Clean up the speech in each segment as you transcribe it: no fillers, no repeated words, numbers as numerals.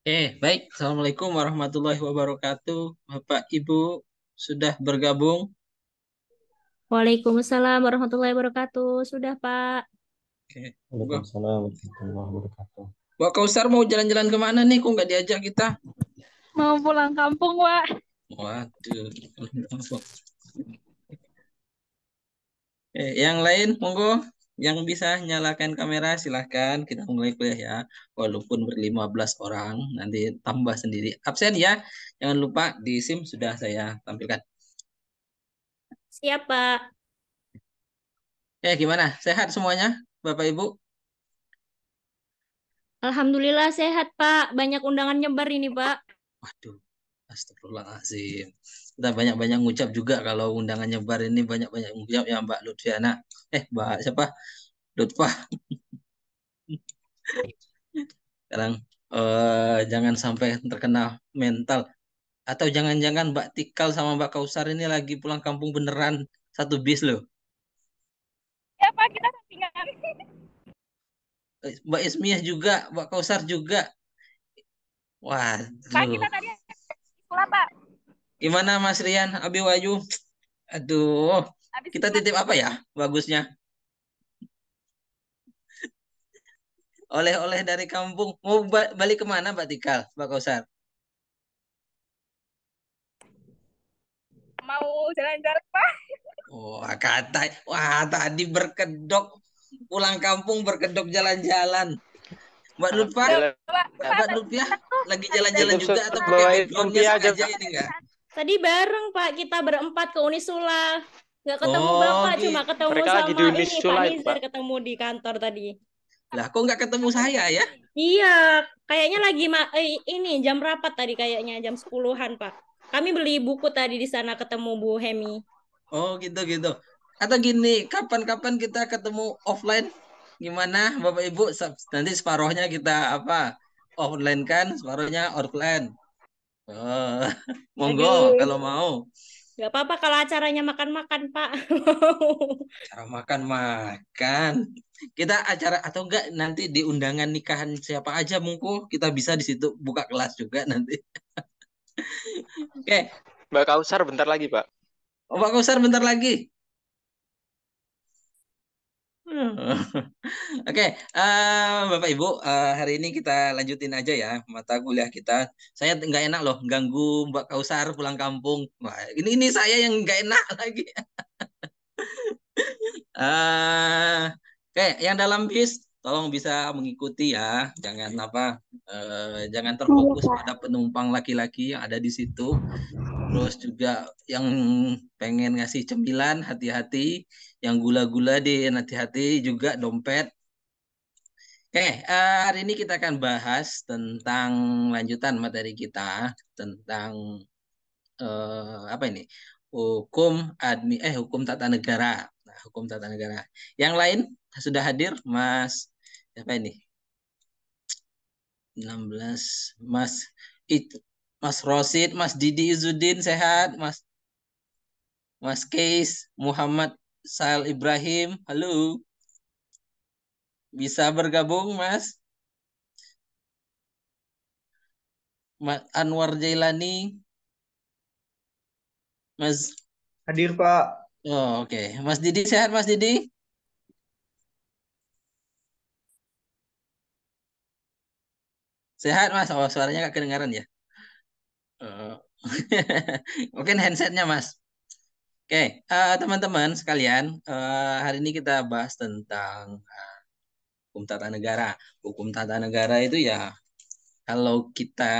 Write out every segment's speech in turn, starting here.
Baik. Assalamualaikum warahmatullahi wabarakatuh. Bapak, Ibu, sudah bergabung? Waalaikumsalam warahmatullahi wabarakatuh. Sudah, Pak. Oke. Monggo. Waalaikumsalam warahmatullahi wabarakatuh. Mbak Kausar mau jalan-jalan kemana nih? Kok nggak diajak kita? Mau pulang kampung, Pak. Waduh. Yang lain, monggo. Yang bisa nyalakan kamera, silahkan. Kita mulai kuliah ya. Walaupun ber-15 orang, nanti tambah sendiri. Absen ya. Jangan lupa di SIM sudah saya tampilkan. Siap, Pak. Gimana? Sehat semuanya, Bapak Ibu? Alhamdulillah sehat, Pak. Banyak undangan nyebar ini, Pak. Waduh, astagfirullahaladzim. Kita banyak-banyak ngucap juga kalau undangan nyebar ini banyak-banyak ngucap ya Mbak Lutfiana. Mbak siapa? Lutfah. Sekarang jangan sampai terkena mental. Atau jangan-jangan Mbak Tikal sama Mbak Kausar ini lagi pulang kampung beneran satu bis loh. Ya, Pak, kita sampingan. Mbak Ismiah juga, Mbak Kausar juga. Pak, Waduh. kita tadi sekolah, Pak. Gimana Mas Rian, Abi Wayu? Aduh, Habis kita sekolah. titip apa ya bagusnya? Oleh-oleh dari kampung. Mau balik kemana, Mbak Tikal, Mbak Kausar? Mau jalan-jalan, Pak. Wah, tadi berkedok pulang kampung berkedok jalan-jalan. Mbak Lutfah, Loh, Alhamdulillah. Pak, Pak, Mbak tadi Lutfiah kita tuh lagi habis dari jalan-jalan juga atau Cukup pakai bawain backgroundnya lumpia aja, sengaja Pak. ini enggak? tadi bareng, Pak. Kita berempat ke Unisula. Nggak ketemu Oh, Bapak, cuma gitu. ketemu Mereka lagi di sama ini, Pak Unisula itu, Nizar Pak. ketemu di kantor tadi. Lah, kok nggak ketemu saya ya? Iya, kayaknya lagi ini jam rapat tadi kayaknya jam 10-an, Pak. Kami beli buku tadi di sana ketemu Bu Hemi. Oh, gitu-gitu. Atau gini, kapan-kapan kita ketemu offline? Gimana, Bapak Ibu? Nanti separohnya kita apa? Offline kan, separohnya offline. Oh, monggo Aduh, kalau mau. nggak apa-apa kalau acaranya makan-makan, Pak. Cara makan-makan. Kita acara atau enggak nanti di undangan nikahan siapa aja mungku kita bisa di situ buka kelas juga nanti. Oke, Mbak Kausar bentar lagi, Pak. Pak Kausar bentar lagi. Oke, Bapak Ibu, hari ini kita lanjutin aja ya mata kuliah kita. Saya nggak enak loh ganggu Mbak Kausar pulang kampung. Wah, ini saya yang nggak enak lagi. Oke, yang dalam bis tolong bisa mengikuti ya, jangan apa, jangan Iya, terfokus pada Pak. penumpang laki-laki yang ada di situ. Terus juga yang pengen ngasih cemilan hati-hati, yang gula-gula di hati-hati juga dompet. Oke, hari ini kita akan bahas tentang lanjutan materi kita tentang apa ini? Hukum hukum tata negara. Nah, hukum tata negara. Yang lain sudah hadir, Mas siapa ini? 16 Mas itu Mas Rosid, Mas Didi Izudin sehat, Mas Keis, Muhammad Sail Ibrahim. Halo, bisa bergabung, Mas? Mas Anwar Jailani, Mas. Hadir Pak. Oh, oke. Mas Didi sehat, Mas Didi? Sehat, Mas. Oh, suaranya gak kedengaran ya? Eh, Mungkin handsetnya, Mas. Oke, teman-teman sekalian, hari ini kita bahas tentang hukum tata negara. Hukum tata negara itu ya, kalau kita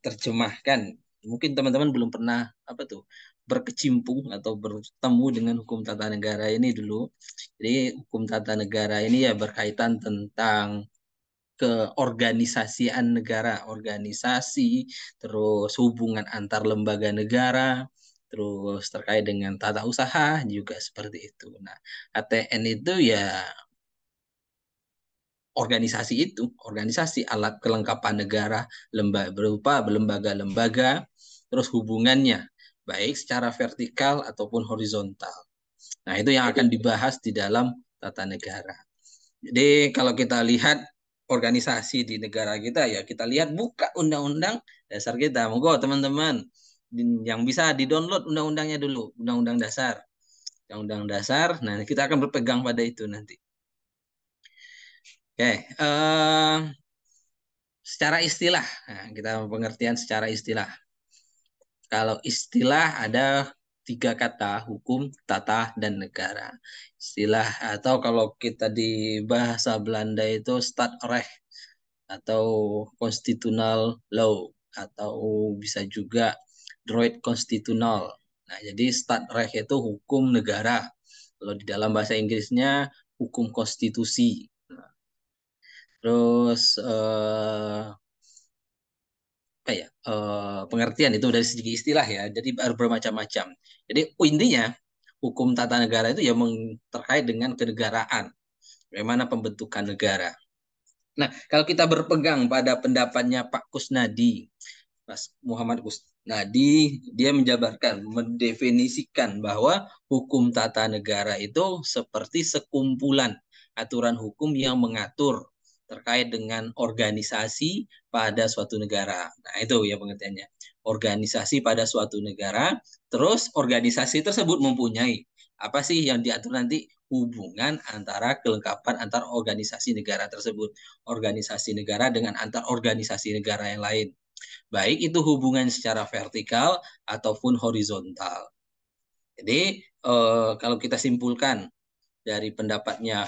terjemahkan, mungkin teman-teman belum pernah apa tuh berkecimpung atau bertemu dengan hukum tata negara ini dulu. Jadi hukum tata negara ini ya berkaitan tentang keorganisasian negara, organisasi, terus hubungan antar lembaga negara, terus terkait dengan tata usaha juga seperti itu. Nah, ATN itu ya organisasi itu, organisasi alat kelengkapan negara, berupa lembaga-lembaga, terus hubungannya baik secara vertikal ataupun horizontal. Nah, itu yang akan dibahas di dalam tata negara. Jadi kalau kita lihat organisasi di negara kita, ya kita lihat buka undang-undang dasar kita. Monggo teman-teman yang bisa di-download undang-undangnya dulu, undang-undang dasar. Undang-undang dasar, nah kita akan berpegang pada itu nanti. Oke, secara istilah, nah, kita pengertian secara istilah. Kalau istilah ada 3 kata, hukum, tata, dan negara. Istilah atau kalau kita di bahasa Belanda itu staatrecht atau constitutional law atau bisa juga droit constitutional. Nah, jadi staatrecht itu hukum negara. Kalau di dalam bahasa Inggrisnya hukum konstitusi. Nah, terus pengertian itu dari segi istilah ya. Jadi bermacam-macam. Jadi intinya hukum tata negara itu ya terkait dengan kenegaraan. Bagaimana pembentukan negara. Nah, kalau kita berpegang pada pendapatnya Pak Kusnadi, Mas Muhammad Kusnadi, dia menjabarkan, mendefinisikan bahwa hukum tata negara itu seperti sekumpulan aturan hukum yang mengatur terkait dengan organisasi pada suatu negara. Nah, itu ya pengertiannya. Organisasi pada suatu negara, terus organisasi tersebut mempunyai apa sih yang diatur nanti? Hubungan antara kelengkapan antar organisasi negara tersebut. Organisasi negara dengan antar organisasi negara yang lain. Baik itu hubungan secara vertikal ataupun horizontal. Jadi kalau kita simpulkan dari pendapatnya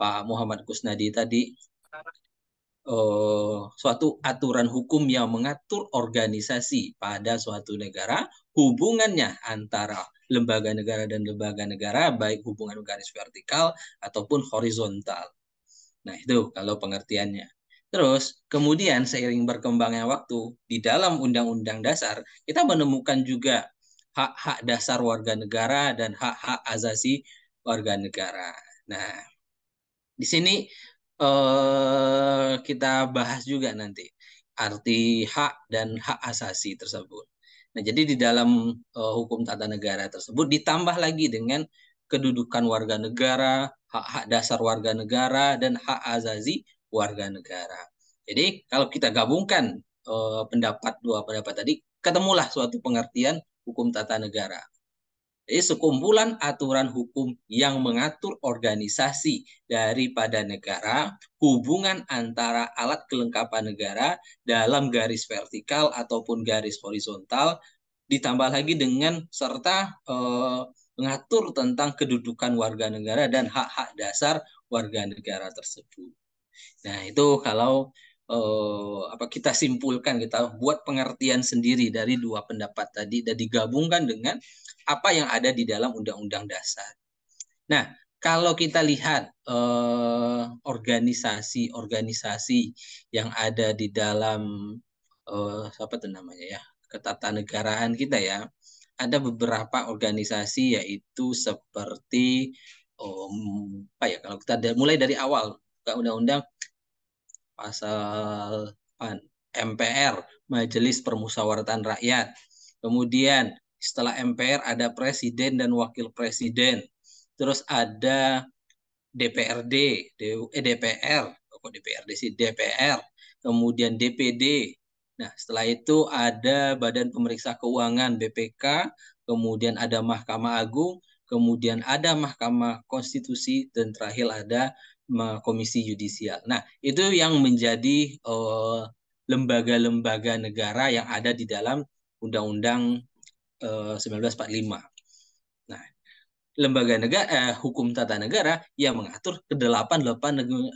Pak Muhammad Kusnadi tadi, suatu aturan hukum yang mengatur organisasi pada suatu negara, hubungannya antara lembaga negara dan lembaga negara, baik hubungan garis vertikal ataupun horizontal. Nah, itu kalau pengertiannya. Terus, kemudian seiring berkembangnya waktu, di dalam Undang-Undang Dasar, kita menemukan juga hak-hak dasar warga negara dan hak-hak asasi warga negara. Nah, di sini kita bahas juga nanti arti hak dan hak asasi tersebut. Nah, jadi di dalam hukum tata negara tersebut ditambah lagi dengan kedudukan warga negara, hak-hak dasar warga negara, dan hak asasi warga negara. Jadi kalau kita gabungkan dua pendapat tadi, ketemulah suatu pengertian hukum tata negara. Jadi sekumpulan aturan hukum yang mengatur organisasi daripada negara, hubungan antara alat kelengkapan negara dalam garis vertikal ataupun garis horizontal, ditambah lagi dengan serta mengatur tentang kedudukan warga negara dan hak-hak dasar warga negara tersebut. Nah, itu kalau kita simpulkan, kita buat pengertian sendiri dari dua pendapat tadi dan digabungkan dengan apa yang ada di dalam Undang-Undang Dasar. Nah, kalau kita lihat organisasi-organisasi yang ada di dalam apa itu namanya ya, ketatanegaraan kita ya, ada beberapa organisasi yaitu seperti kalau kita mulai dari awal undang-undang pasal MPR, Majelis Permusyawaratan Rakyat. Kemudian setelah MPR ada presiden dan wakil presiden. Terus ada DPRD, DPR, kok DPRD sih, DPR. Kemudian DPD. Nah, setelah itu ada Badan Pemeriksa Keuangan BPK, kemudian ada Mahkamah Agung, kemudian ada Mahkamah Konstitusi, dan terakhir ada Komisi Yudisial. Nah, itu yang menjadi lembaga-lembaga negara yang ada di dalam Undang-Undang 1945. Nah, lembaga negara, hukum tata negara yang mengatur ke-8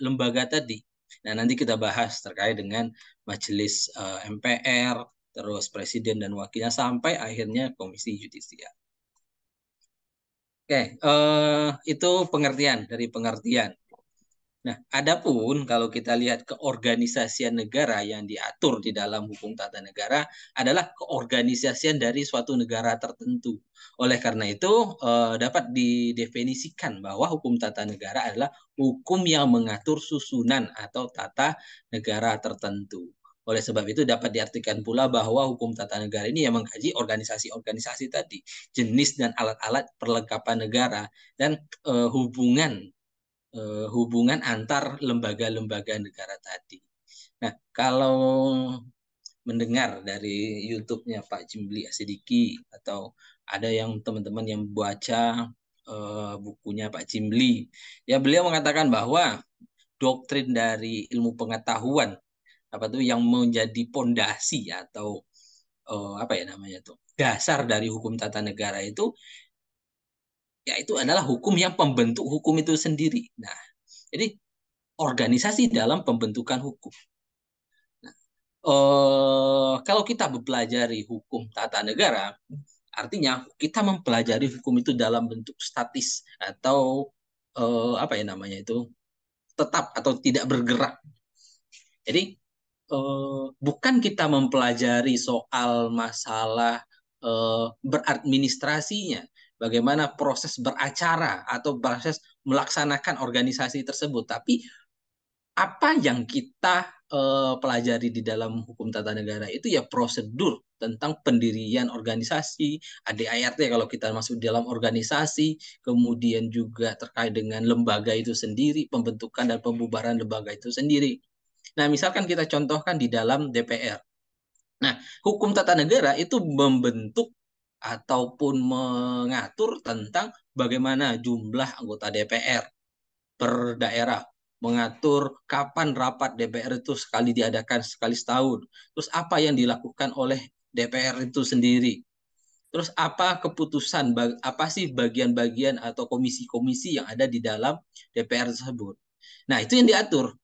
lembaga tadi. Nah, nanti kita bahas terkait dengan majelis MPR, terus presiden dan wakilnya, sampai akhirnya Komisi Yudisial. Oke, itu pengertian dari pengertian. Nah, adapun kalau kita lihat keorganisasian negara yang diatur di dalam hukum tata negara adalah keorganisasian dari suatu negara tertentu. Oleh karena itu, dapat didefinisikan bahwa hukum tata negara adalah hukum yang mengatur susunan atau tata negara tertentu. Oleh sebab itu dapat diartikan pula bahwa hukum tata negara ini yang mengkaji organisasi-organisasi tadi, jenis dan alat-alat perlengkapan negara, dan hubungan antar lembaga-lembaga negara tadi. Nah, kalau mendengar dari YouTube-nya Pak Jimli Asidiki atau ada yang teman-teman yang baca bukunya Pak Jimli, ya beliau mengatakan bahwa doktrin dari ilmu pengetahuan apa tuh yang menjadi pondasi atau apa ya namanya tuh dasar dari hukum tata negara itu yaitu adalah hukum yang pembentuk hukum itu sendiri. Nah, jadi organisasi dalam pembentukan hukum. Kalau kita mempelajari hukum tata negara, artinya kita mempelajari hukum itu dalam bentuk statis atau apa ya namanya itu tetap atau tidak bergerak. Jadi bukan kita mempelajari soal masalah beradministrasinya, bagaimana proses beracara atau proses melaksanakan organisasi tersebut, tapi apa yang kita pelajari di dalam hukum tata negara itu ya prosedur tentang pendirian organisasi, ADART kalau kita masuk dalam organisasi, kemudian juga terkait dengan lembaga itu sendiri, pembentukan dan pembubaran lembaga itu sendiri. Nah, misalkan kita contohkan di dalam DPR. Nah, hukum tata negara itu membentuk ataupun mengatur tentang bagaimana jumlah anggota DPR per daerah, mengatur kapan rapat DPR itu sekali diadakan sekali setahun. Terus apa yang dilakukan oleh DPR itu sendiri. Terus apa keputusan, apa sih bagian-bagian atau komisi-komisi yang ada di dalam DPR tersebut. Nah, itu yang diatur.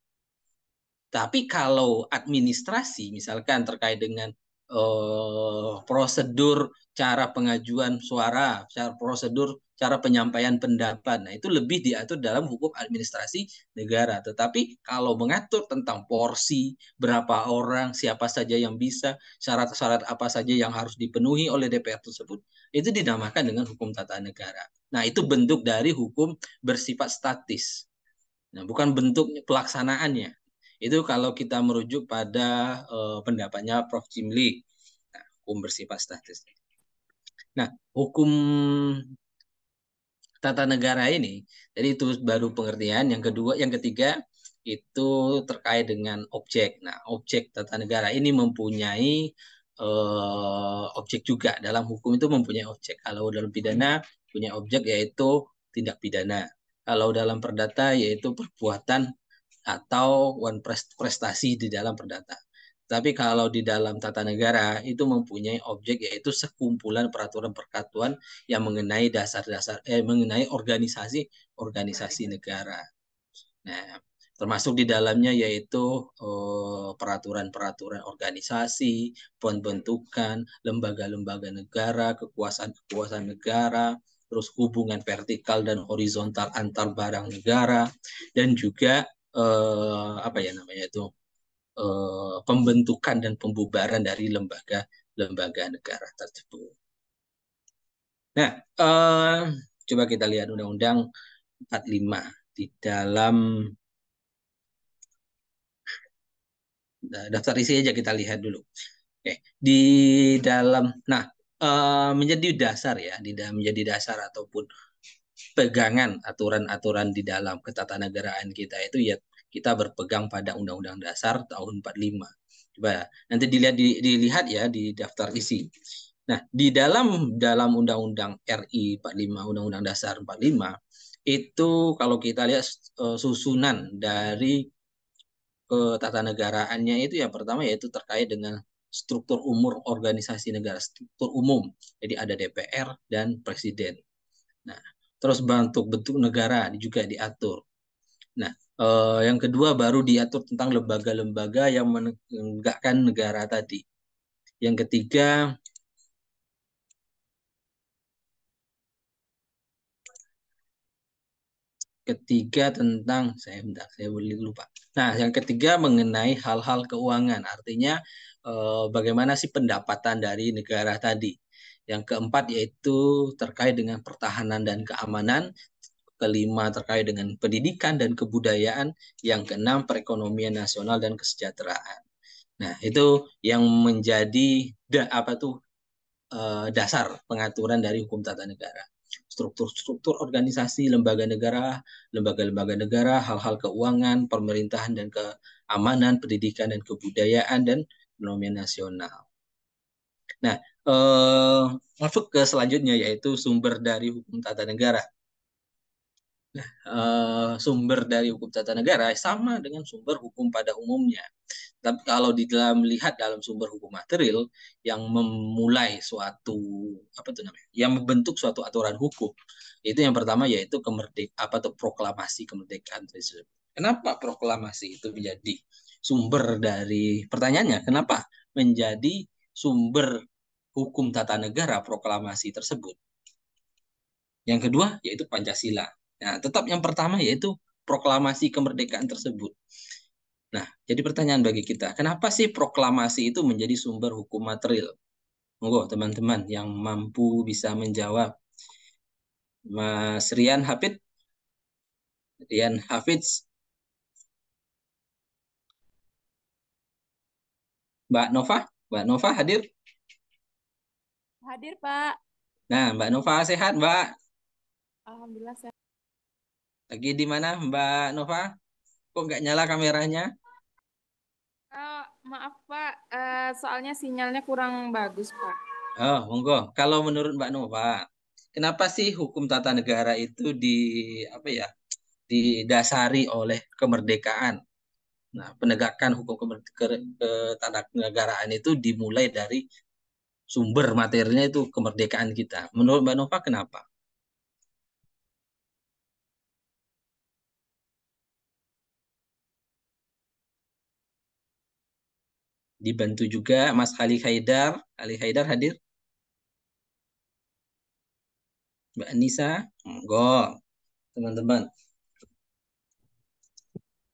Tapi kalau administrasi, misalkan terkait dengan prosedur cara pengajuan suara, prosedur cara penyampaian pendapat, nah itu lebih diatur dalam hukum administrasi negara. Tetapi kalau mengatur tentang porsi, berapa orang, siapa saja yang bisa, syarat-syarat apa saja yang harus dipenuhi oleh DPR tersebut, itu dinamakan dengan hukum tata negara. Nah, itu bentuk dari hukum bersifat statis. Nah, bukan bentuk pelaksanaannya. Itu kalau kita merujuk pada pendapatnya Prof. Jimli, nah, hukum bersifat statis. Nah, hukum tata negara ini, jadi itu baru pengertian. Yang kedua, yang ketiga itu terkait dengan objek. Nah, objek tata negara ini mempunyai objek juga. Dalam hukum itu mempunyai objek. Kalau dalam pidana punya objek yaitu tindak pidana. Kalau dalam perdata yaitu perbuatan atau prestasi di dalam perdata. Tapi kalau di dalam tata negara itu mempunyai objek yaitu sekumpulan peraturan peraturan yang mengenai dasar-dasar mengenai organisasi negara. Nah, termasuk di dalamnya yaitu peraturan-peraturan organisasi, pembentukan lembaga-lembaga negara, kekuasaan-kekuasaan negara, terus hubungan vertikal dan horizontal antar barang negara, dan juga apa ya namanya itu pembentukan dan pembubaran dari lembaga-lembaga negara tersebut. Nah, coba kita lihat Undang-Undang 45 di dalam daftar isi aja kita lihat dulu. Oke, di dalam, nah menjadi dasar ya, menjadi dasar ataupun pegangan aturan-aturan di dalam ketatanegaraan kita itu ya kita berpegang pada Undang-Undang Dasar tahun 45. Coba nanti dilihat ya di daftar isi. Nah, di dalam Undang-Undang RI 45, Undang-Undang Dasar 45 itu kalau kita lihat susunan dari ketatanegaraannya itu yang pertama yaitu terkait dengan struktur umur organisasi negara, struktur umum. Jadi ada DPR dan presiden. Nah, terus bentuk-bentuk negara juga diatur. Nah, yang kedua baru diatur tentang lembaga-lembaga yang menegakkan negara tadi. Yang ketiga tentang saya boleh lupa. Nah, yang ketiga mengenai hal-hal keuangan, artinya bagaimana sih pendapatan dari negara tadi. Yang keempat yaitu terkait dengan pertahanan dan keamanan. Kelima terkait dengan pendidikan dan kebudayaan. Yang keenam perekonomian nasional dan kesejahteraan. Nah, itu yang menjadi dasar pengaturan dari hukum tata negara. struktur-struktur organisasi, lembaga-lembaga negara, hal-hal keuangan, pemerintahan dan keamanan, pendidikan dan kebudayaan, dan ekonomi nasional. Nah, masuk ke selanjutnya yaitu sumber dari hukum tata negara. Sumber dari hukum tata negara sama dengan sumber hukum pada umumnya. Tapi kalau di dalam melihat dalam sumber hukum material yang memulai suatu yang membentuk suatu aturan hukum, itu yang pertama yaitu proklamasi kemerdekaan tersebut. Kenapa proklamasi itu menjadi sumber dari pertanyaannya? Kenapa menjadi sumber hukum tata negara proklamasi tersebut? Yang kedua yaitu Pancasila. Nah, tetap yang pertama yaitu proklamasi kemerdekaan tersebut. Nah, jadi pertanyaan bagi kita, kenapa sih proklamasi itu menjadi sumber hukum material? Monggo teman-teman yang mampu bisa menjawab. Mas Rian Hafid? Rian Hafiz? Mbak Nova? Mbak Nova hadir? Hadir, Pak. Nah, Mbak Nova sehat, Mbak? Alhamdulillah sehat. Lagi di mana, Mbak Nova? Kok nggak nyala kameranya? Maaf, Pak. Soalnya sinyalnya kurang bagus, Pak. Oh, monggo. Kalau menurut Mbak Nova, kenapa sih hukum tata negara itu didasari oleh kemerdekaan? Nah, penegakan hukum ketatanegaraan itu dimulai dari sumber materinya itu kemerdekaan kita. Menurut Mbak Nova, kenapa? Dibantu juga Mas Ali Haidar. Ali Haidar hadir? Mbak Anissa? Monggo, teman-teman.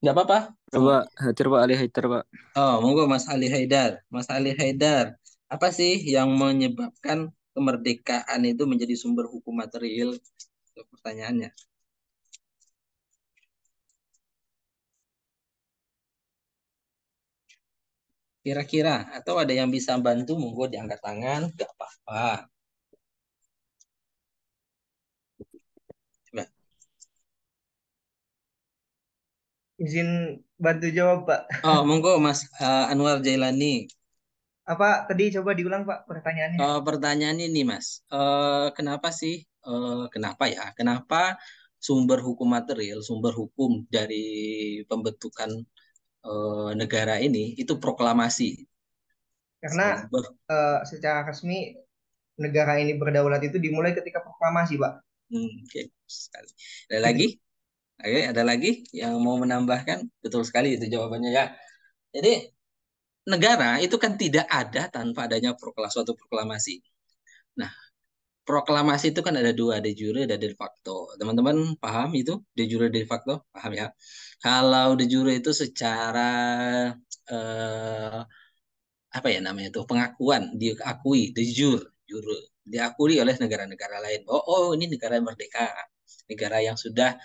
Nggak apa-apa? Coba hadir Pak Ali Haidar Pak. Oh, monggo Mas Ali Haidar. Mas Ali Haidar, apa sih yang menyebabkan kemerdekaan itu menjadi sumber hukum material? Itu pertanyaannya. Kira-kira, atau ada yang bisa bantu, monggo diangkat tangan, nggak apa-apa. Coba. Izin bantu jawab, Pak. Oh, monggo Mas Anwar Jailani. Apa tadi coba diulang, Pak, pertanyaannya? Pertanyaan ini, Mas. Kenapa sih? Kenapa sumber hukum material, sumber hukum dari pembentukan negara ini itu proklamasi? Karena secara resmi negara ini berdaulat itu dimulai ketika proklamasi, Pak. Oke, sekali. Ada lagi? Oke, ada lagi yang mau menambahkan? Betul sekali itu jawabannya ya. Jadi negara itu kan tidak ada tanpa adanya suatu proklamasi. Nah, proklamasi itu kan ada dua, de jure dan de facto. Teman-teman paham itu? De jure, de facto? Paham ya? Kalau de jure itu secara eh, apa ya namanya itu pengakuan, diakui, de jure, diakui oleh negara-negara lain. Oh, ini negara merdeka, negara yang sudah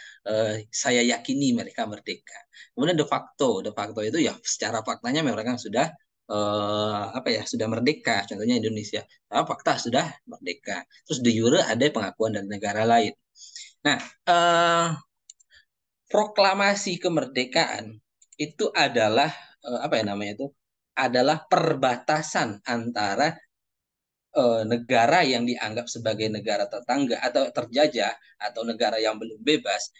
saya yakini mereka merdeka. Kemudian de facto itu ya secara faktanya mereka sudah sudah merdeka. Contohnya Indonesia, fakta sudah merdeka. Terus de jure ada pengakuan dari negara lain. Nah, proklamasi kemerdekaan itu adalah adalah perbatasan antara negara yang dianggap sebagai negara tetangga atau terjajah atau negara yang belum bebas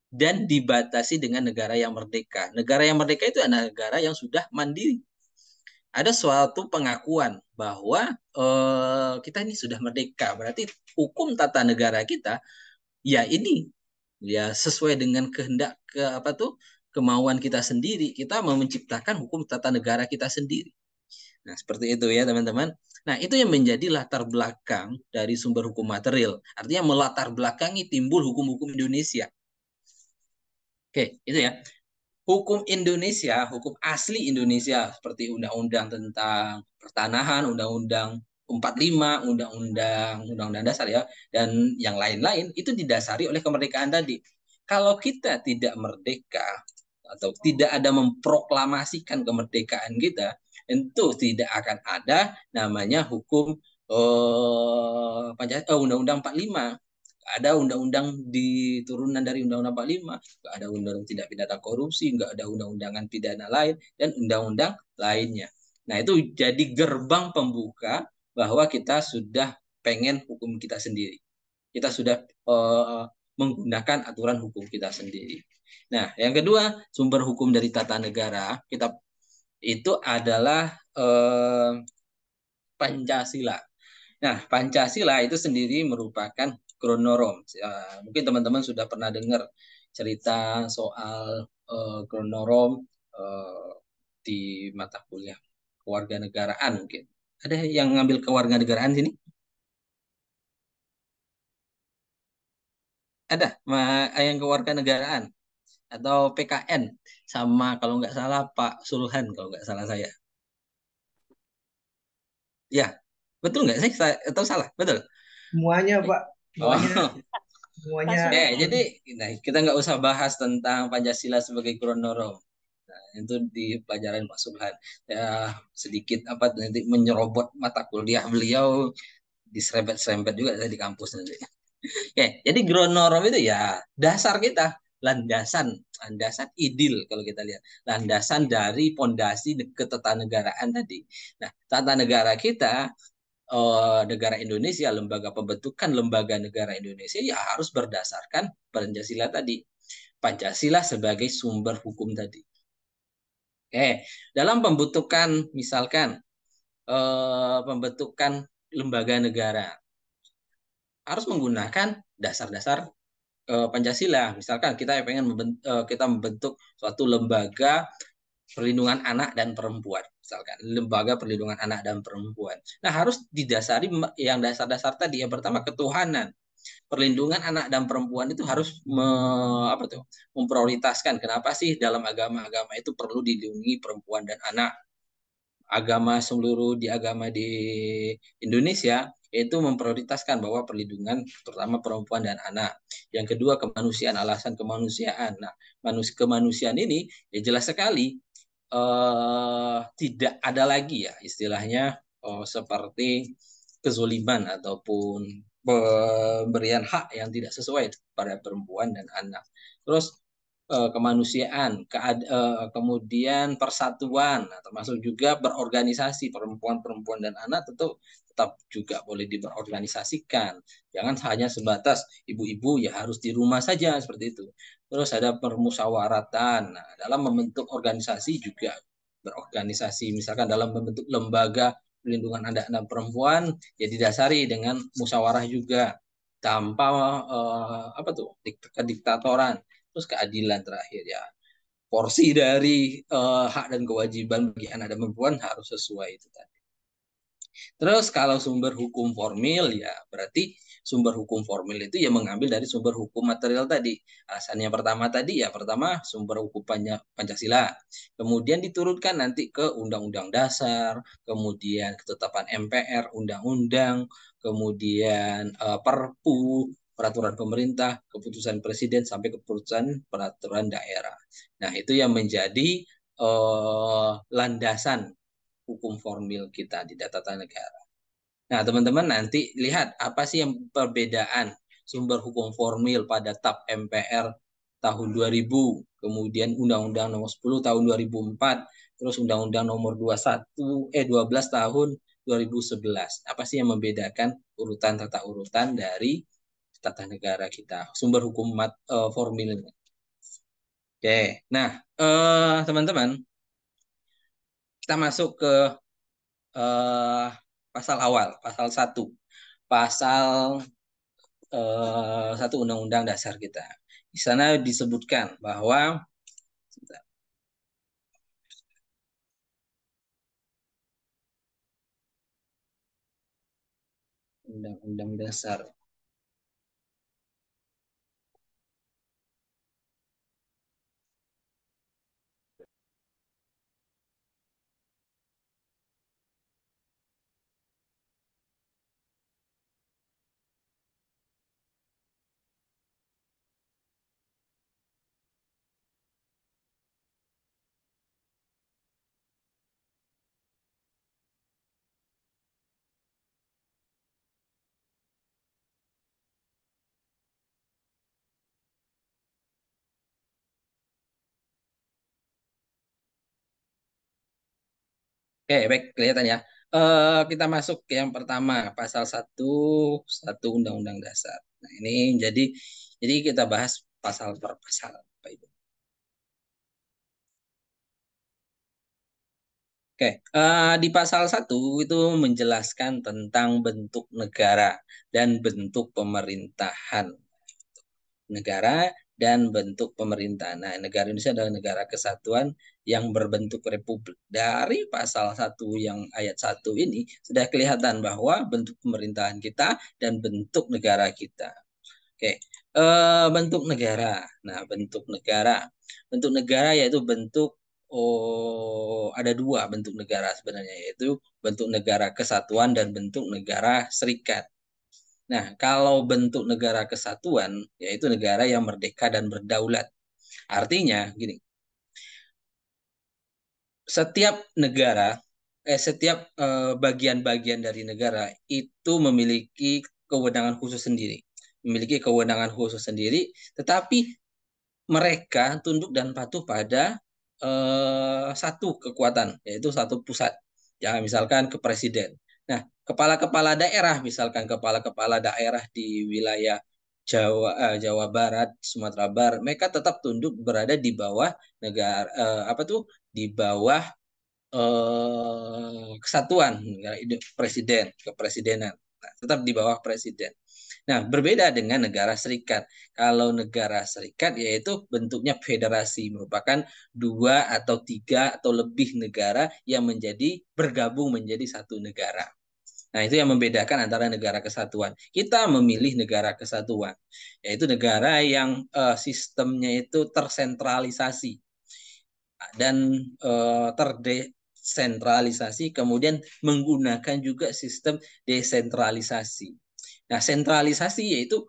dan dibatasi dengan negara yang merdeka. Negara yang merdeka itu adalah negara yang sudah mandiri. Ada suatu pengakuan bahwa kita ini sudah merdeka, berarti hukum tata negara kita ya ini ya sesuai dengan kehendak kemauan kita sendiri, kita mau menciptakan hukum tata negara kita sendiri. Nah, seperti itu ya teman-teman. Nah, itu yang menjadi latar belakang dari sumber hukum material. Artinya melatar belakangi timbul hukum-hukum Indonesia. Oke, itu ya. Hukum Indonesia, hukum asli Indonesia seperti undang-undang tentang pertanahan, undang-undang 45, undang-undang dasar ya, dan yang lain-lain itu didasari oleh kemerdekaan tadi. Kalau kita tidak merdeka atau tidak ada memproklamasikan kemerdekaan kita, tentu tidak akan ada namanya hukum Undang-Undang 45. Nggak ada undang-undang turunan dari Undang-Undang 45, nggak ada undang-undang tindak pidana korupsi, nggak ada undang-undangan pidana lain, dan undang-undang lainnya. Nah, itu jadi gerbang pembuka bahwa kita sudah pengen hukum kita sendiri. Kita sudah menggunakan aturan hukum kita sendiri. Nah, yang kedua, sumber hukum dari tata negara kita itu adalah Pancasila. Nah, Pancasila itu sendiri merupakan kronorom. Mungkin teman-teman sudah pernah dengar cerita soal kronorom di mata kuliah kewarganegaraan mungkin. Ada yang ngambil kewarganegaraan sini? Ada yang kewarganegaraan atau PKN sama kalau nggak salah Pak Sulhan kalau nggak salah saya. Ya, betul nggak sih? Atau salah? Betul. Semuanya, Pak. Oh, Semuanya. jadi nah, kita nggak usah bahas tentang Pancasila sebagai kronorom. Nah, itu di pelajaran Pak Subhan. Ya, sedikit apa nanti menyerobot mata kuliah beliau diserempet-serempet juga di kampus nanti. Oke, jadi kronorom itu ya dasar kita, landasan idil kalau kita lihat, landasan dari pondasi ketatanegaraan tadi. Nah, tata negara kita negara Indonesia, lembaga pembentukan lembaga negara Indonesia ya harus berdasarkan Pancasila tadi. Pancasila sebagai sumber hukum tadi. Oke, dalam pembentukan misalkan pembentukan lembaga negara harus menggunakan dasar-dasar Pancasila. Misalkan kita membentuk suatu lembaga perlindungan anak dan perempuan, misalkan lembaga perlindungan anak dan perempuan. Nah, harus didasari yang dasar-dasar tadi. Yang pertama ketuhanan. Perlindungan anak dan perempuan itu harus memprioritaskan kenapa sih dalam agama-agama itu perlu dilindungi perempuan dan anak. Agama di Indonesia yaitu memprioritaskan bahwa perlindungan terutama perempuan dan anak. Yang kedua kemanusiaan, alasan kemanusiaan. Nah, kemanusiaan ini ya jelas sekali tidak ada lagi ya istilahnya seperti kezoliman ataupun pemberian hak yang tidak sesuai pada perempuan dan anak. Terus kemanusiaan, kemudian persatuan, termasuk juga berorganisasi perempuan-perempuan dan anak tentu tetap juga boleh diberorganisasikan. Jangan hanya sebatas ibu-ibu ya harus di rumah saja seperti itu. Terus ada permusyawaratan. Nah, dalam membentuk organisasi juga berorganisasi. Misalkan dalam membentuk lembaga perlindungan anak dan perempuan ya didasari dengan musyawarah juga tanpa kediktatoran. Terus keadilan terakhir ya. Porsi dari hak dan kewajiban bagi anak dan perempuan harus sesuai itu tadi. Terus kalau sumber hukum formil ya berarti sumber hukum formil itu ya mengambil dari sumber hukum material tadi. Alasannya pertama tadi ya pertama sumber hukum Pancasila. Kemudian diturunkan nanti ke Undang-Undang Dasar, kemudian ketetapan MPR, undang-undang, kemudian Perpu, peraturan pemerintah, keputusan presiden sampai keputusan peraturan daerah. Nah, itu yang menjadi landasan hukum formil kita di tata negara. Nah, teman-teman nanti lihat apa sih yang perbedaan sumber hukum formil pada TAP MPR tahun 2000, kemudian Undang-Undang Nomor 10 tahun 2004, terus Undang-Undang Nomor 12 tahun 2011. Apa sih yang membedakan urutan tata urutan dari tata negara kita, sumber hukum formilnya. Oke, nah teman-teman, kita masuk ke pasal awal, pasal 1. Pasal 1 Undang-Undang Dasar kita. Di sana disebutkan bahwa Undang-Undang Dasar. Oke, baik, kelihatan ya. Kita masuk ke yang pertama, pasal 1 Undang-Undang Dasar. Nah, ini jadi kita bahas pasal per pasal, Pak Ibu. Oke, di pasal 1 itu menjelaskan tentang bentuk negara dan bentuk pemerintahan negara dan bentuk pemerintahan. Nah, negara Indonesia adalah negara kesatuan yang berbentuk republik. Dari pasal 1 yang ayat 1 ini sudah kelihatan bahwa bentuk pemerintahan kita dan bentuk negara kita. Oke, bentuk negara. Nah, bentuk negara. Bentuk negara yaitu bentuk ada dua bentuk negara sebenarnya, yaitu bentuk negara kesatuan dan bentuk negara serikat. Nah, kalau bentuk negara kesatuan, yaitu negara yang merdeka dan berdaulat. Artinya, gini, setiap negara, setiap bagian-bagian dari negara itu memiliki kewenangan khusus sendiri. Memiliki kewenangan khusus sendiri, tetapi mereka tunduk dan patuh pada satu kekuatan, yaitu satu pusat. Ya, misalkan ke presiden. Nah, kepala-kepala daerah, misalkan kepala-kepala daerah di wilayah Jawa Barat, Sumatera Barat, mereka tetap tunduk berada di bawah negara di bawah kesatuan negara presiden, kepresidenan. Nah, tetap di bawah presiden. Nah, berbeda dengan negara serikat. Kalau negara serikat yaitu bentuknya federasi, merupakan 2 atau 3 atau lebih negara yang bergabung menjadi satu negara. Nah, itu yang membedakan antara negara kesatuan. Kita memilih negara kesatuan, yaitu negara yang sistemnya itu tersentralisasi dan terdesentralisasi, kemudian menggunakan juga sistem desentralisasi. Nah, sentralisasi yaitu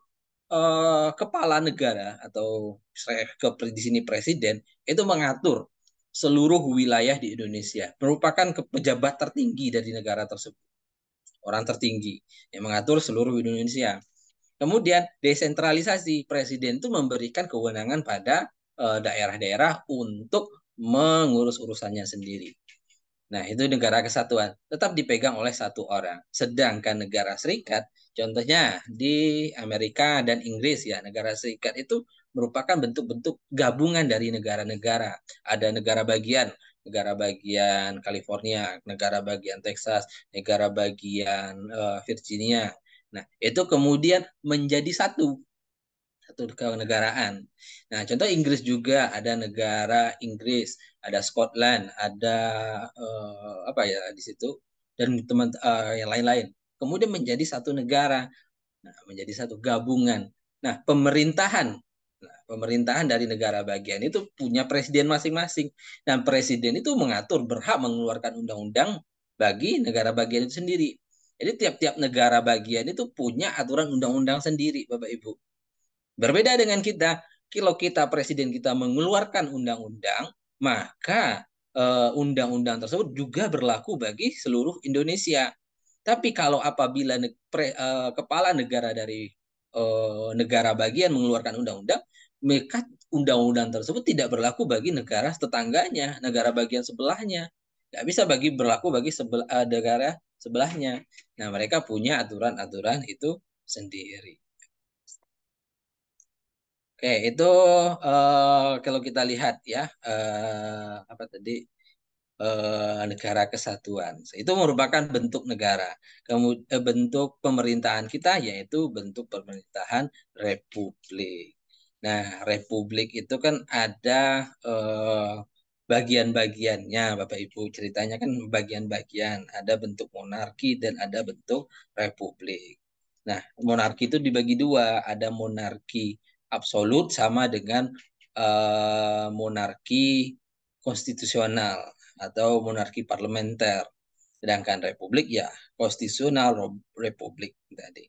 kepala negara atau di sini presiden itu mengatur seluruh wilayah di Indonesia, merupakan pejabat tertinggi dari negara tersebut, orang tertinggi yang mengatur seluruh Indonesia. Kemudian desentralisasi, presiden itu memberikan kewenangan pada daerah-daerah untuk mengurus urusannya sendiri. Nah, itu negara kesatuan tetap dipegang oleh satu orang. Sedangkan negara serikat, contohnya di Amerika dan Inggris ya, negara serikat itu merupakan bentuk-bentuk gabungan dari negara-negara. Ada negara bagian California, negara bagian Texas, negara bagian Virginia. Nah, itu kemudian menjadi satu kenegaraan. Nah, contoh Inggris juga ada negara Inggris, ada Scotland, ada apa ya di situ dan teman yang lain-lain. Kemudian menjadi satu negara, nah, menjadi satu gabungan. Nah, pemerintahan dari negara bagian itu punya presiden masing-masing. Dan presiden itu berhak mengeluarkan undang-undang bagi negara bagian itu sendiri. Jadi tiap-tiap negara bagian itu punya aturan undang-undang sendiri, Bapak Ibu. Berbeda dengan kita, kalau presiden kita mengeluarkan undang-undang, maka undang-undang tersebut juga berlaku bagi seluruh Indonesia. Tapi kalau apabila kepala negara dari negara bagian mengeluarkan undang-undang, maka undang-undang tersebut tidak berlaku bagi negara tetangganya, negara bagian sebelahnya. Nggak bisa berlaku bagi negara sebelahnya. Nah, mereka punya aturan-aturan itu sendiri. Oke, itu kalau kita lihat ya, apa tadi, negara kesatuan. Itu merupakan bentuk negara. Kemudian bentuk pemerintahan kita yaitu bentuk pemerintahan republik. Nah, republik itu kan ada bagian-bagiannya, Bapak Ibu. Ceritanya kan bagian-bagian. Ada bentuk monarki dan ada bentuk republik. Nah, monarki itu dibagi dua. Ada monarki absolut sama dengan monarki konstitusional atau monarki parlementer. Sedangkan republik ya konstitusional republik tadi.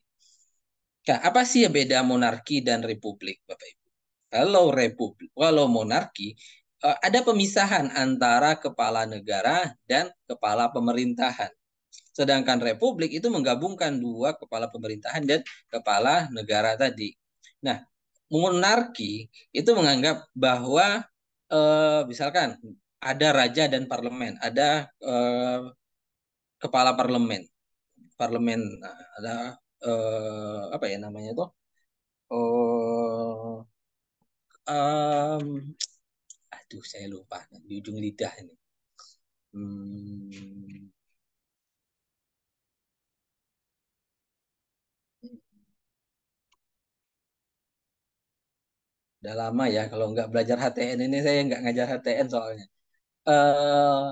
Nah, apa sih ya beda monarki dan republik, Bapak Ibu? Kalau monarki ada pemisahan antara kepala negara dan kepala pemerintahan. Sedangkan republik itu menggabungkan dua kepala pemerintahan dan kepala negara tadi. Nah, monarki itu menganggap bahwa misalkan ada raja dan parlemen, ada kepala parlemen, ada apa ya namanya itu? Oh, aduh saya lupa di ujung lidah ini. Hmm, udah lama ya kalau nggak belajar HTN ini, saya nggak ngajar HTN soalnya. eh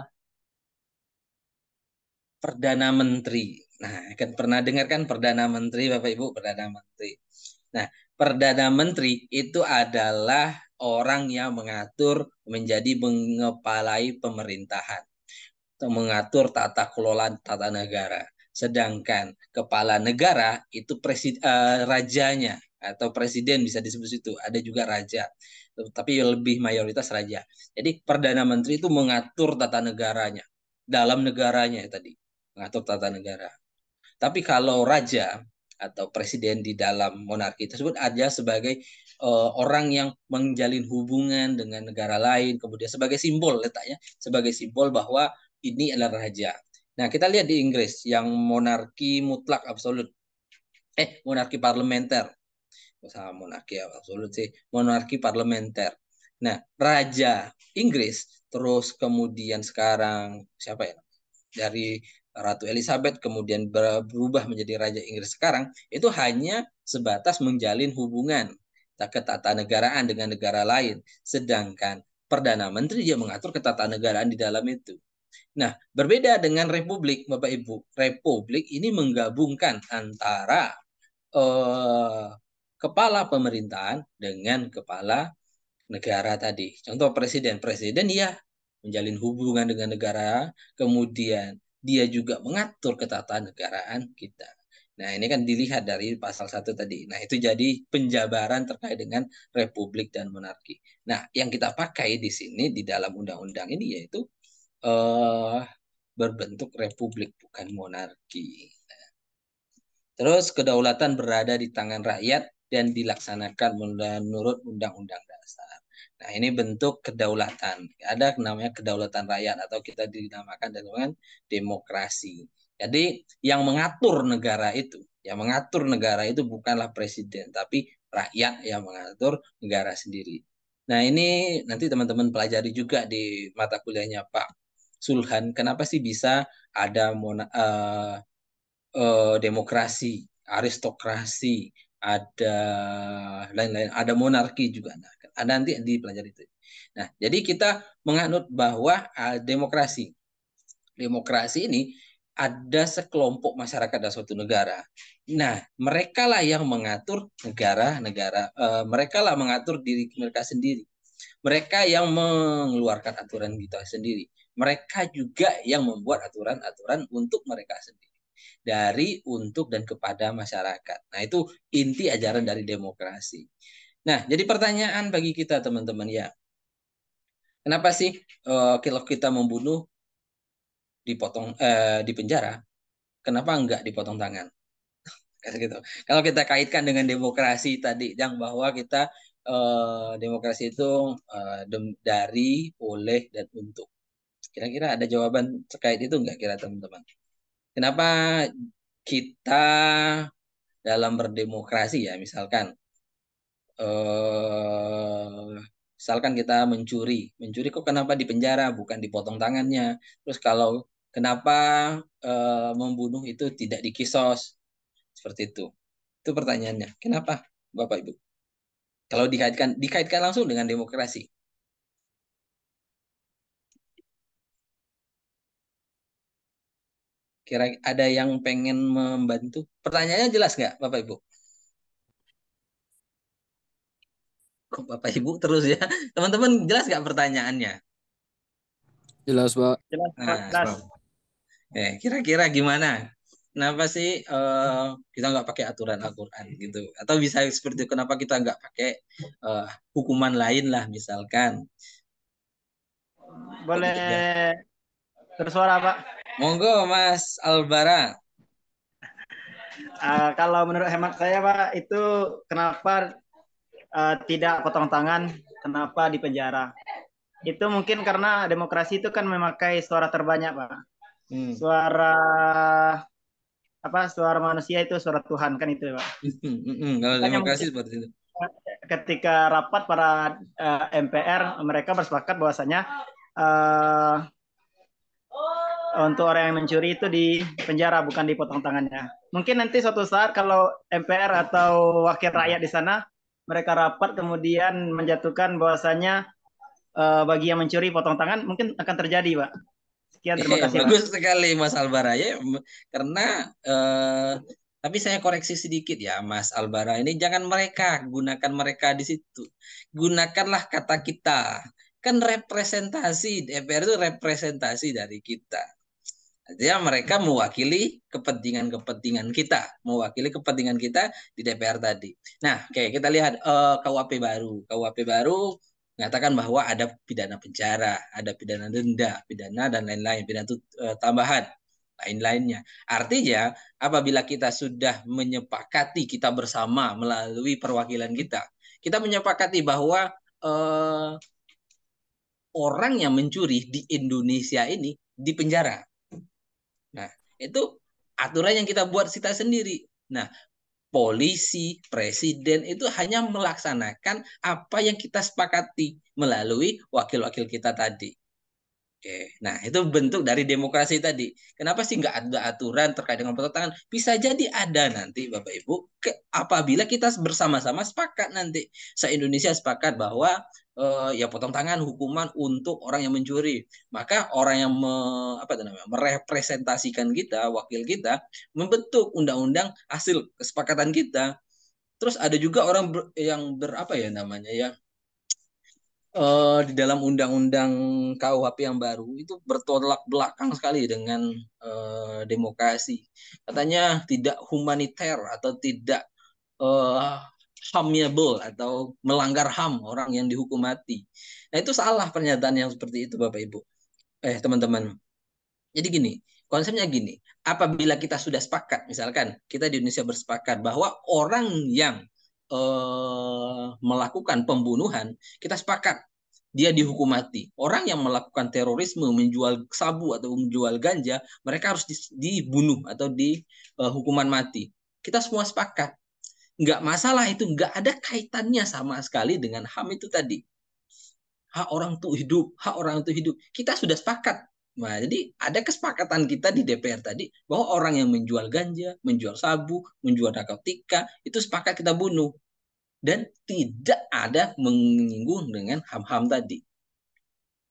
Perdana Menteri. Nah, kan pernah dengar kan Perdana Menteri, Bapak Ibu, Perdana Menteri. Nah, Perdana Menteri itu adalah orang yang mengatur, menjadi mengepalai pemerintahan, atau mengatur tata kelola tata negara. Sedangkan kepala negara itu rajanya atau presiden, bisa disebut itu. Ada juga raja, tapi lebih mayoritas raja. Jadi Perdana Menteri itu mengatur tata negaranya, dalam negaranya ya tadi, mengatur tata negara. Tapi kalau raja atau presiden di dalam monarki tersebut ada sebagai orang yang menjalin hubungan dengan negara lain, kemudian sebagai simbol letaknya, sebagai simbol bahwa ini adalah raja. Nah, kita lihat di Inggris yang monarki mutlak absolut, monarki parlementer, sama monarki absolut sih, monarki parlementer. Nah, raja Inggris, terus kemudian sekarang siapa ya? Dari Ratu Elizabeth kemudian berubah menjadi Raja Inggris sekarang, itu hanya sebatas menjalin hubungan ketatanegaraan dengan negara lain. Sedangkan Perdana Menteri dia mengatur ketatanegaraan di dalam itu. Nah, berbeda dengan Republik, Bapak Ibu. Republik ini menggabungkan antara eh, kepala pemerintahan dengan kepala negara tadi. Contoh presiden. Presiden ya menjalin hubungan dengan negara, kemudian dia juga mengatur ketatanegaraan kita. Nah, ini kan dilihat dari pasal 1 tadi. Nah, itu jadi penjabaran terkait dengan republik dan monarki. Nah, yang kita pakai di sini di dalam undang-undang ini yaitu eh, berbentuk republik, bukan monarki. Terus kedaulatan berada di tangan rakyat dan dilaksanakan menurut Undang-Undang Dasar. Nah, ini bentuk kedaulatan. Ada namanya kedaulatan rakyat atau kita dinamakan dengan demokrasi. Jadi yang mengatur negara itu bukanlah presiden, tapi rakyat yang mengatur negara sendiri. Nah, ini nanti teman-teman pelajari juga di mata kuliahnya Pak Sulhan. Kenapa sih bisa ada demokrasi, aristokrasi, ada lain-lain, ada monarki juga. Nah, ada nanti dipelajari itu. Nah, jadi kita menganut bahwa demokrasi. Demokrasi ini ada sekelompok masyarakat dalam suatu negara. Nah, mereka lah yang mengatur negara-negara, mereka lah mengatur diri mereka sendiri. Mereka yang mengeluarkan aturan kita sendiri. Mereka juga yang membuat aturan-aturan untuk mereka sendiri. Dari, untuk, dan kepada masyarakat. Nah, itu inti ajaran dari demokrasi. Nah, jadi pertanyaan bagi kita teman-teman ya, kenapa sih kalau kita membunuh di penjara, kenapa enggak dipotong tangan? Gitu. Kalau kita kaitkan dengan demokrasi tadi, yang bahwa kita demokrasi itu dari, oleh, dan untuk. Kira-kira ada jawaban terkait itu enggak kira teman-teman? Kenapa kita dalam berdemokrasi ya, misalkan misalkan kita mencuri kok kenapa di penjara bukan dipotong tangannya? Terus kalau kenapa membunuh itu tidak dikisos seperti itu? Itu pertanyaannya. Kenapa, Bapak Ibu? Kalau dikaitkan langsung dengan demokrasi. Kira ada yang pengen membantu? Pertanyaannya jelas nggak, Bapak Ibu? Kok Bapak Ibu terus ya? Teman-teman jelas nggak pertanyaannya? Jelas, Pak. Jelas, Pak. Nah, Jelas. kira-kira gimana? Kenapa sih kita nggak pakai aturan Al-Quran gitu? Atau bisa seperti itu, kenapa kita nggak pakai hukuman lain lah misalkan? Kok Boleh bisa? bersuara, Pak? Monggo Mas Albara. Kalau menurut hemat saya, Pak, itu kenapa tidak potong tangan, kenapa di penjara? itu mungkin karena demokrasi itu kan memakai suara terbanyak, Pak. Hmm. Suara suara manusia itu suara Tuhan kan itu, Pak. Kalau Makanya demokrasi mungkin seperti itu. ketika rapat para MPR mereka bersepakat bahwasanya eh, untuk orang yang mencuri itu di penjara bukan dipotong tangannya. Mungkin nanti suatu saat kalau MPR atau wakil rakyat di sana mereka rapat kemudian menjatuhkan bahwasanya bagi yang mencuri potong tangan mungkin akan terjadi, Pak. Sekian, terima kasih, Pak. Bagus sekali Mas Albara ya, karena tapi saya koreksi sedikit ya Mas Albara, ini jangan mereka, gunakan mereka di situ. Gunakanlah kata kita. Kan representasi DPR itu representasi dari kita. Artinya mereka mewakili kepentingan-kepentingan kita, mewakili kepentingan kita di DPR tadi. Nah, oke, kita lihat KUHP baru. KUHP baru mengatakan bahwa ada pidana penjara, ada pidana denda, pidana dan lain-lain, pidana tambahan lain-lainnya. Artinya, apabila kita sudah menyepakati kita bersama melalui perwakilan kita menyepakati bahwa orang yang mencuri di Indonesia ini dipenjara. Nah, itu aturan yang kita buat kita sendiri. Nah, polisi, presiden itu hanya melaksanakan apa yang kita sepakati melalui wakil-wakil kita tadi. Oke, nah itu bentuk dari demokrasi tadi. Kenapa sih nggak ada aturan terkait dengan potong tangan? Bisa jadi ada nanti Bapak Ibu, apabila kita bersama-sama sepakat nanti, se-Indonesia sepakat bahwa ya potong tangan hukuman untuk orang yang mencuri. Maka orang yang merepresentasikan kita, wakil kita, membentuk undang-undang hasil kesepakatan kita. Terus ada juga orang yang berapa ya namanya ya, di dalam undang-undang KUHP yang baru itu bertolak belakang sekali dengan demokrasi. Katanya tidak humaniter atau tidak hamable atau melanggar HAM orang yang dihukum mati. Nah itu salah pernyataan yang seperti itu Bapak Ibu. Teman-teman. Jadi gini, konsepnya gini, apabila kita sudah sepakat, misalkan kita di Indonesia bersepakat bahwa orang yang melakukan pembunuhan, kita sepakat dia dihukum mati. Orang yang melakukan terorisme, menjual sabu atau menjual ganja, mereka harus dibunuh atau hukuman mati. Kita semua sepakat. Nggak masalah itu, nggak ada kaitannya sama sekali dengan HAM itu tadi. Hak orang itu hidup, hak orang itu hidup. Kita sudah sepakat. Nah, jadi ada kesepakatan kita di DPR tadi bahwa orang yang menjual ganja, menjual sabu, menjual narkotika, itu sepakat kita bunuh. Dan tidak ada menyinggung dengan HAM-HAM tadi.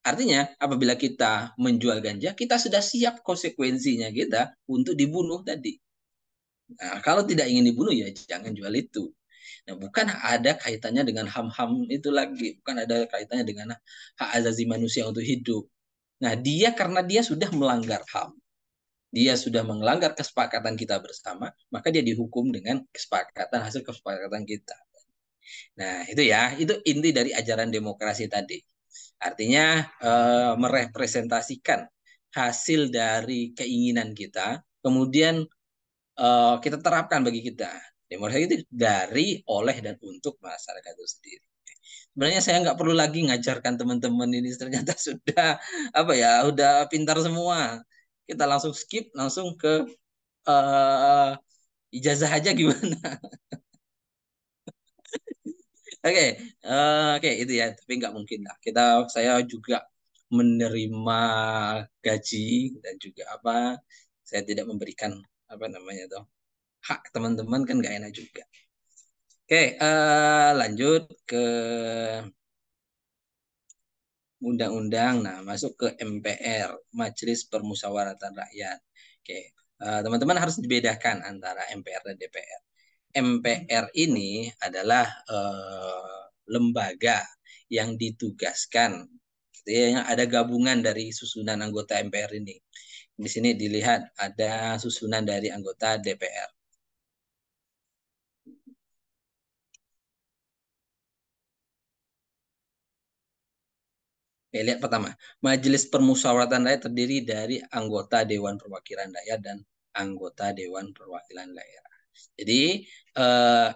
Artinya, apabila kita menjual ganja, kita sudah siap konsekuensinya kita untuk dibunuh tadi. Nah, kalau tidak ingin dibunuh, ya jangan jual itu. Nah, bukan ada kaitannya dengan HAM-HAM itu lagi. Bukan ada kaitannya dengan hak asasi manusia untuk hidup. Nah, karena dia sudah melanggar HAM. Dia sudah melanggar kesepakatan kita bersama, maka dia dihukum dengan hasil kesepakatan kita. Nah, itu ya, itu inti dari ajaran demokrasi tadi. Artinya merepresentasikan hasil dari keinginan kita, kemudian kita terapkan bagi kita. Demokrasi itu dari, oleh, dan untuk masyarakat itu sendiri. Sebenarnya saya nggak perlu lagi ngajarkan teman-teman ini, ternyata sudah udah pintar semua. Kita langsung skip, langsung ke ijazah aja gimana? Oke, oke itu ya, tapi nggak mungkin lah. Saya juga menerima gaji dan juga saya tidak memberikan hak teman-teman kan nggak enak juga. Oke, lanjut ke undang-undang. Nah, masuk ke MPR, Majelis Permusyawaratan Rakyat. Oke, teman-teman harus dibedakan antara MPR dan DPR. MPR ini adalah lembaga yang ditugaskan, yang ada gabungan dari susunan anggota MPR ini. Di sini dilihat ada susunan dari anggota DPR. Oke, lihat pertama, Majelis Permusyawaratan Rakyat terdiri dari anggota Dewan Perwakilan Rakyat dan anggota Dewan Perwakilan Daerah. Jadi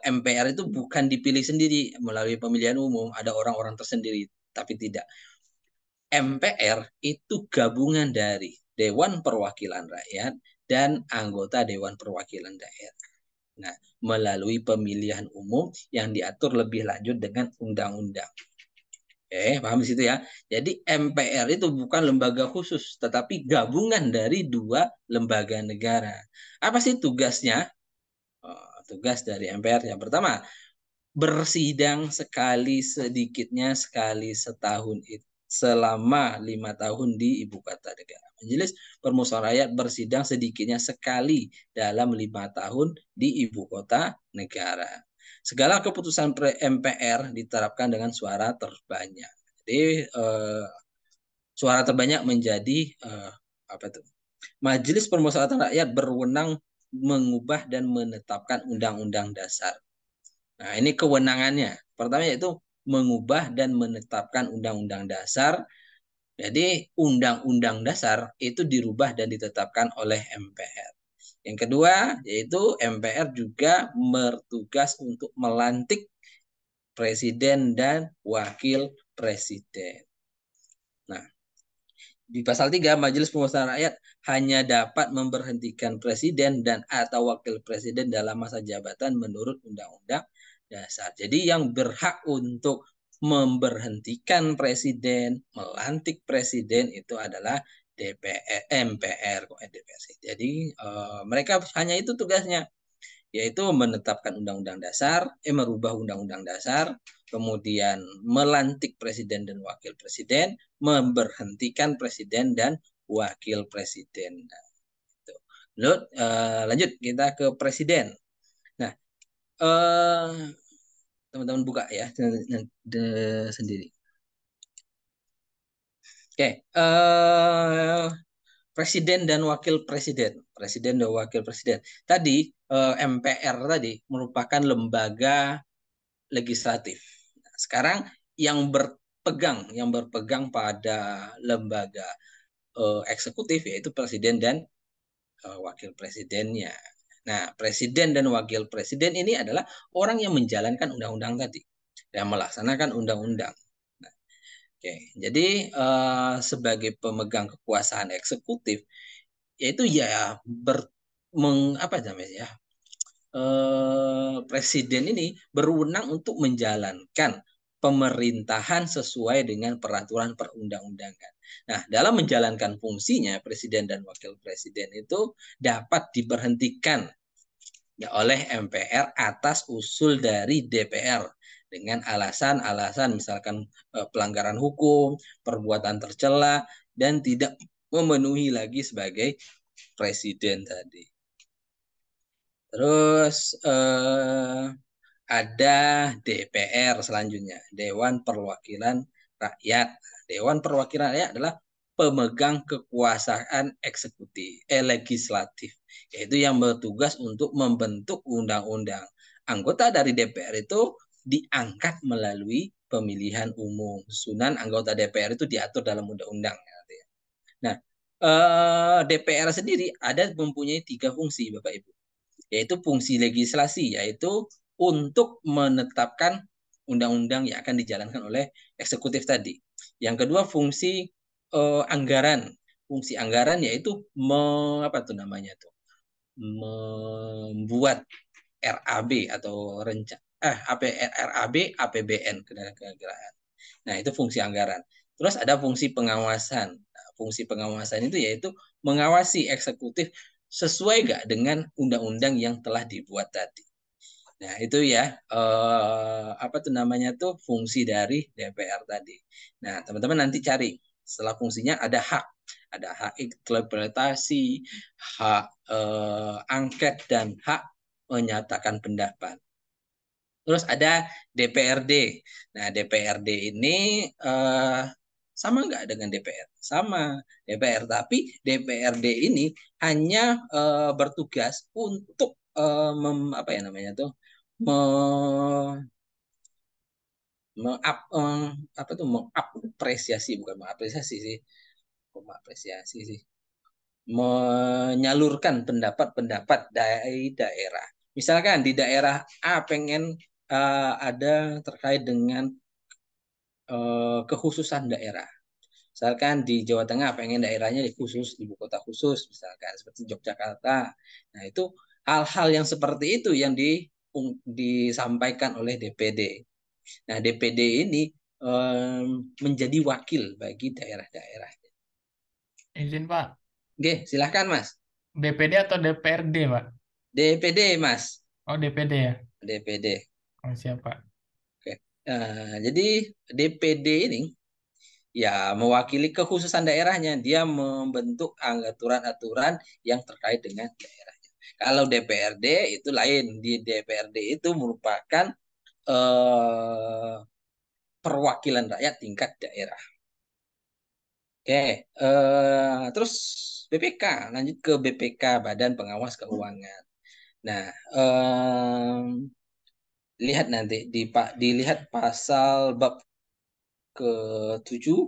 MPR itu bukan dipilih sendiri melalui pemilihan umum, ada orang-orang tersendiri, tapi tidak. MPR itu gabungan dari Dewan Perwakilan Rakyat dan anggota Dewan Perwakilan Daerah. Nah, melalui pemilihan umum yang diatur lebih lanjut dengan undang-undang. Paham di situ ya? Jadi MPR itu bukan lembaga khusus, tetapi gabungan dari dua lembaga negara. Apa sih tugasnya? Tugas dari MPR yang pertama, bersidang sekali sedikitnya sekali setahun selama 5 tahun di ibu kota negara. Majelis Permusyawaratan Rakyat bersidang sedikitnya sekali dalam 5 tahun di ibu kota negara. Segala keputusan MPR diterapkan dengan suara terbanyak. Jadi suara terbanyak menjadi apa itu? Majelis Permusyawaratan Rakyat berwenang mengubah dan menetapkan undang-undang dasar. Nah, ini kewenangannya. Pertama yaitu mengubah dan menetapkan undang-undang dasar. Jadi undang-undang dasar itu dirubah dan ditetapkan oleh MPR. Yang kedua yaitu MPR juga bertugas untuk melantik presiden dan wakil presiden. Nah, di pasal 3, Majelis Permusyawaratan Rakyat hanya dapat memberhentikan presiden dan atau wakil presiden dalam masa jabatan menurut Undang-Undang Dasar. Jadi yang berhak untuk memberhentikan presiden, melantik presiden itu adalah DPR, MPR, DPR. Jadi mereka hanya itu tugasnya, yaitu menetapkan undang-undang dasar, merubah undang-undang dasar, kemudian melantik presiden dan wakil presiden, memberhentikan presiden dan wakil presiden. Nah, itu. Lalu, lanjut kita ke presiden. Nah, teman-teman buka ya sendiri. Oke, presiden dan wakil presiden. Presiden dan wakil presiden. Tadi MPR tadi merupakan lembaga legislatif. Nah, sekarang yang berpegang pada lembaga eksekutif yaitu presiden dan wakil presidennya. Nah, presiden dan wakil presiden ini adalah orang yang menjalankan undang-undang tadi, yang melaksanakan undang-undang. Nah, oke, jadi sebagai pemegang kekuasaan eksekutif, yaitu ya apa namanya ya, presiden ini berwenang untuk menjalankan pemerintahan sesuai dengan peraturan perundang-undangan. Nah, dalam menjalankan fungsinya, presiden dan wakil presiden itu dapat diberhentikan oleh MPR atas usul dari DPR dengan alasan-alasan misalkan pelanggaran hukum, perbuatan tercela, dan tidak memenuhi lagi sebagai presiden tadi. Terus ada DPR selanjutnya, Dewan Perwakilan Rakyat. Dewan Perwakilan Rakyat adalah pemegang kekuasaan eksekutif, legislatif, yaitu yang bertugas untuk membentuk undang-undang. Anggota dari DPR itu diangkat melalui pemilihan umum. Susunan anggota DPR itu diatur dalam undang-undang. Nah, DPR sendiri mempunyai 3 fungsi, Bapak Ibu, yaitu fungsi legislasi, yaitu untuk menetapkan undang-undang yang akan dijalankan oleh eksekutif tadi. Yang kedua fungsi anggaran. Fungsi anggaran yaitu membuat RAB atau RAB APBN kenegaraan. Nah, itu fungsi anggaran. Terus ada fungsi pengawasan. Nah, fungsi pengawasan itu yaitu mengawasi eksekutif sesuai nggak dengan undang-undang yang telah dibuat tadi. Nah, itu ya fungsi dari DPR tadi. Nah, teman-teman nanti cari setelah fungsinya ada hak interpretasi, hak angket, dan hak menyatakan pendapat. Terus ada DPRD. Nah, DPRD ini sama nggak dengan DPR? Sama DPR, tapi DPRD ini hanya bertugas untuk menyalurkan pendapat-pendapat dari daerah. Misalkan di daerah A pengen ada terkait dengan kekhususan daerah. Misalkan di Jawa Tengah pengen daerahnya khusus, ibu kota khusus, misalkan seperti Yogyakarta. Nah, itu hal-hal yang seperti itu yang disampaikan oleh DPD. Nah, DPD ini menjadi wakil bagi daerah-daerah. Izin Pak, Oke, silahkan Mas. DPD atau DPRD Pak? DPD Mas. Oh DPD ya? DPD. Oh siap Pak. Oke. Jadi DPD ini ya mewakili kekhususan daerahnya. Dia membentuk aturan-aturan yang terkait dengan daerahnya. Kalau DPRD itu lain. Di DPRD itu merupakan perwakilan rakyat tingkat daerah. Oke, terus BPK, lanjut ke BPK, Badan Pengawas Keuangan. Nah, lihat nanti dilihat pasal bab ke-7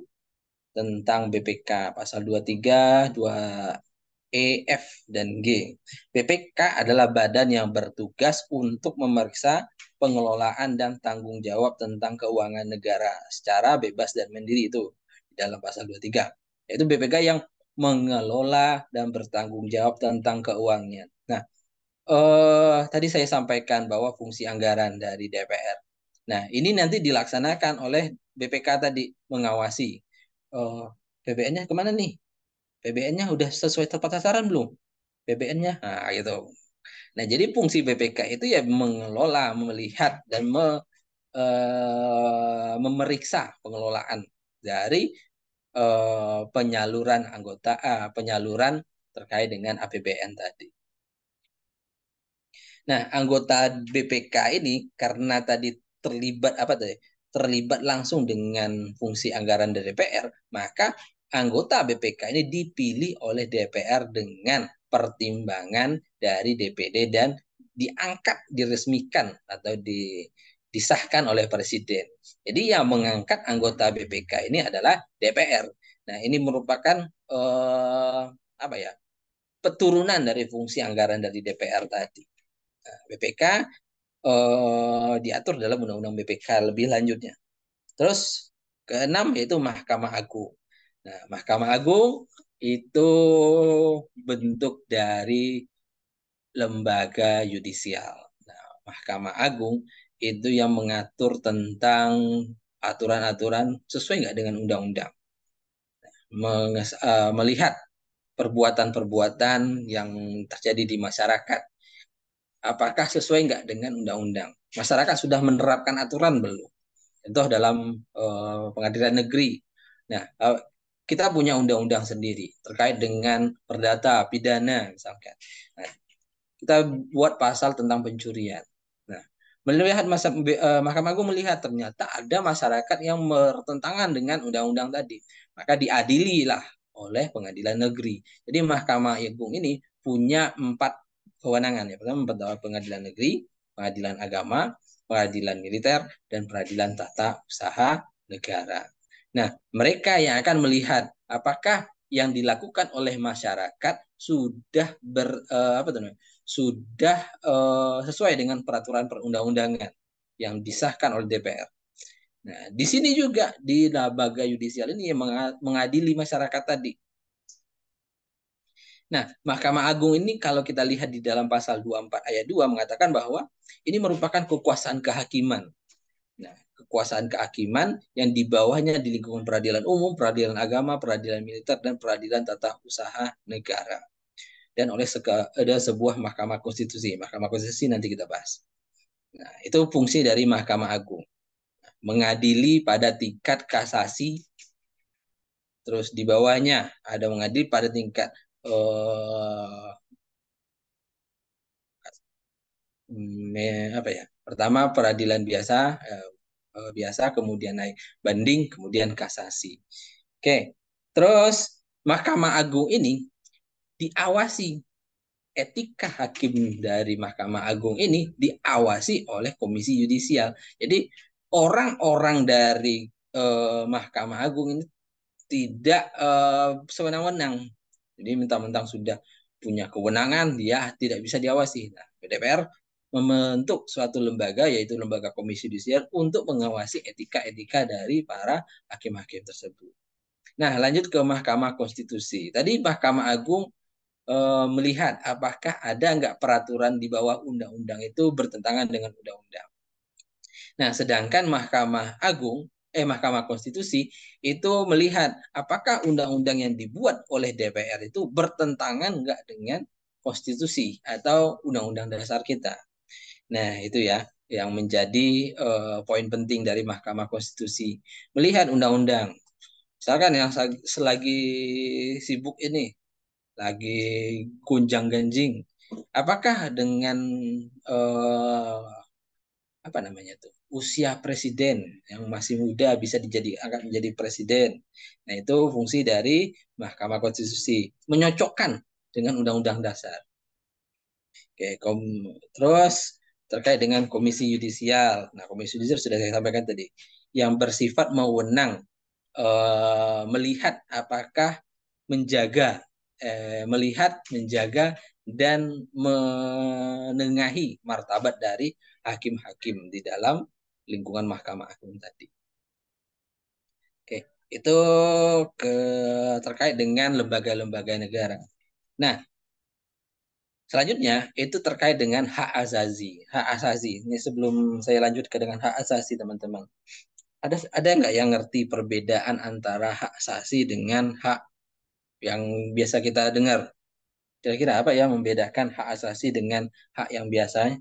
tentang BPK, pasal 23, 2E, F, dan G. BPK adalah badan yang bertugas untuk memeriksa pengelolaan dan tanggung jawab tentang keuangan negara secara bebas dan mandiri itu di dalam pasal 23. Yaitu BPK yang mengelola dan bertanggung jawab tentang keuangan. Nah, tadi saya sampaikan bahwa fungsi anggaran dari DPR. Nah, ini nanti dilaksanakan oleh BPK tadi mengawasi. PBN-nya kemana nih? PBN-nya udah sesuai tepat sasaran belum? PBN-nya, nah gitu. Nah, jadi fungsi BPK itu ya mengelola, melihat dan memeriksa pengelolaan dari penyaluran terkait dengan APBN tadi. Nah, anggota BPK ini karena tadi terlibat langsung dengan fungsi anggaran dari DPR, maka anggota BPK ini dipilih oleh DPR dengan pertimbangan dari DPD dan diangkat, diresmikan atau disahkan oleh Presiden. Jadi yang mengangkat anggota BPK ini adalah DPR. Nah, ini merupakan peturunan dari fungsi anggaran dari DPR tadi. BPK diatur dalam Undang-Undang BPK lebih lanjutnya. Terus keenam yaitu Mahkamah Agung. Nah, Mahkamah Agung itu bentuk dari lembaga yudisial. Nah, Mahkamah Agung itu yang mengatur tentang aturan-aturan sesuai nggak dengan undang-undang. Melihat perbuatan-perbuatan yang terjadi di masyarakat. Apakah sesuai nggak dengan undang-undang? Masyarakat sudah menerapkan aturan belum? Contoh dalam pengadilan negeri. Nah, kita punya undang-undang sendiri terkait dengan perdata, pidana misalkan. Nah, kita buat pasal tentang pencurian. Nah, melihat Mahkamah Agung melihat ternyata ada masyarakat yang bertentangan dengan undang-undang tadi, maka diadililah oleh pengadilan negeri. Jadi Mahkamah Agung ini punya 4 kewenangan. Ya, pertama pengadilan negeri, pengadilan agama, pengadilan militer, dan peradilan tata usaha negara. Nah, mereka yang akan melihat apakah yang dilakukan oleh masyarakat sudah sesuai dengan peraturan perundang-undangan yang disahkan oleh DPR. Nah, di sini juga di lembaga yudisial ini yang mengadili masyarakat tadi. Nah, Mahkamah Agung ini kalau kita lihat di dalam pasal 24 ayat 2 mengatakan bahwa ini merupakan kekuasaan kehakiman. Nah, kekuasaan kehakiman yang di bawahnya di lingkungan peradilan umum, peradilan agama, peradilan militer, dan peradilan tata usaha negara. Dan oleh ada sebuah Mahkamah Konstitusi. Mahkamah Konstitusi nanti kita bahas. Nah, itu fungsi dari Mahkamah Agung. Mengadili pada tingkat kasasi, terus di bawahnya ada mengadili pada tingkat pertama peradilan biasa, kemudian naik banding, kemudian kasasi. Oke, terus Mahkamah Agung ini diawasi, etika hakim dari Mahkamah Agung ini diawasi oleh Komisi Yudisial. Jadi orang-orang dari Mahkamah Agung ini tidak sewenang-wenang. Jadi mentang-mentang sudah punya kewenangan, dia tidak bisa diawasi. Nah, DPR membentuk suatu lembaga, yaitu lembaga Komisi Yudisial, untuk mengawasi etika-etika dari para hakim-hakim tersebut. Nah, lanjut ke Mahkamah Konstitusi. Tadi Mahkamah Agung melihat apakah ada nggak peraturan di bawah undang-undang itu bertentangan dengan undang-undang. Nah, sedangkan Mahkamah Konstitusi itu melihat apakah undang-undang yang dibuat oleh DPR itu bertentangan nggak dengan konstitusi atau undang-undang dasar kita. Nah, itu ya yang menjadi poin penting dari Mahkamah Konstitusi. Melihat undang-undang. Misalkan yang selagi sibuk ini, lagi gunjang-ganjing, apakah dengan apa namanya tuh usia presiden yang masih muda bisa akan menjadi presiden. Nah, itu fungsi dari Mahkamah Konstitusi menyocokkan dengan Undang-Undang Dasar. Oke, terus terkait dengan Komisi Yudisial. Nah, Komisi Yudisial sudah saya sampaikan tadi, yang bersifat mewenang melihat apakah melihat, menjaga dan menengahi martabat dari hakim-hakim di dalam lingkungan Mahkamah Agung tadi. Oke, itu terkait dengan lembaga-lembaga negara. Nah, selanjutnya itu terkait dengan hak asasi. Hak asasi. Ini sebelum saya lanjut ke dengan hak asasi, teman-teman. Ada nggak yang ngerti perbedaan antara hak asasi dengan hak yang biasa kita dengar? Kira-kira apa yang membedakan hak asasi dengan hak yang biasanya?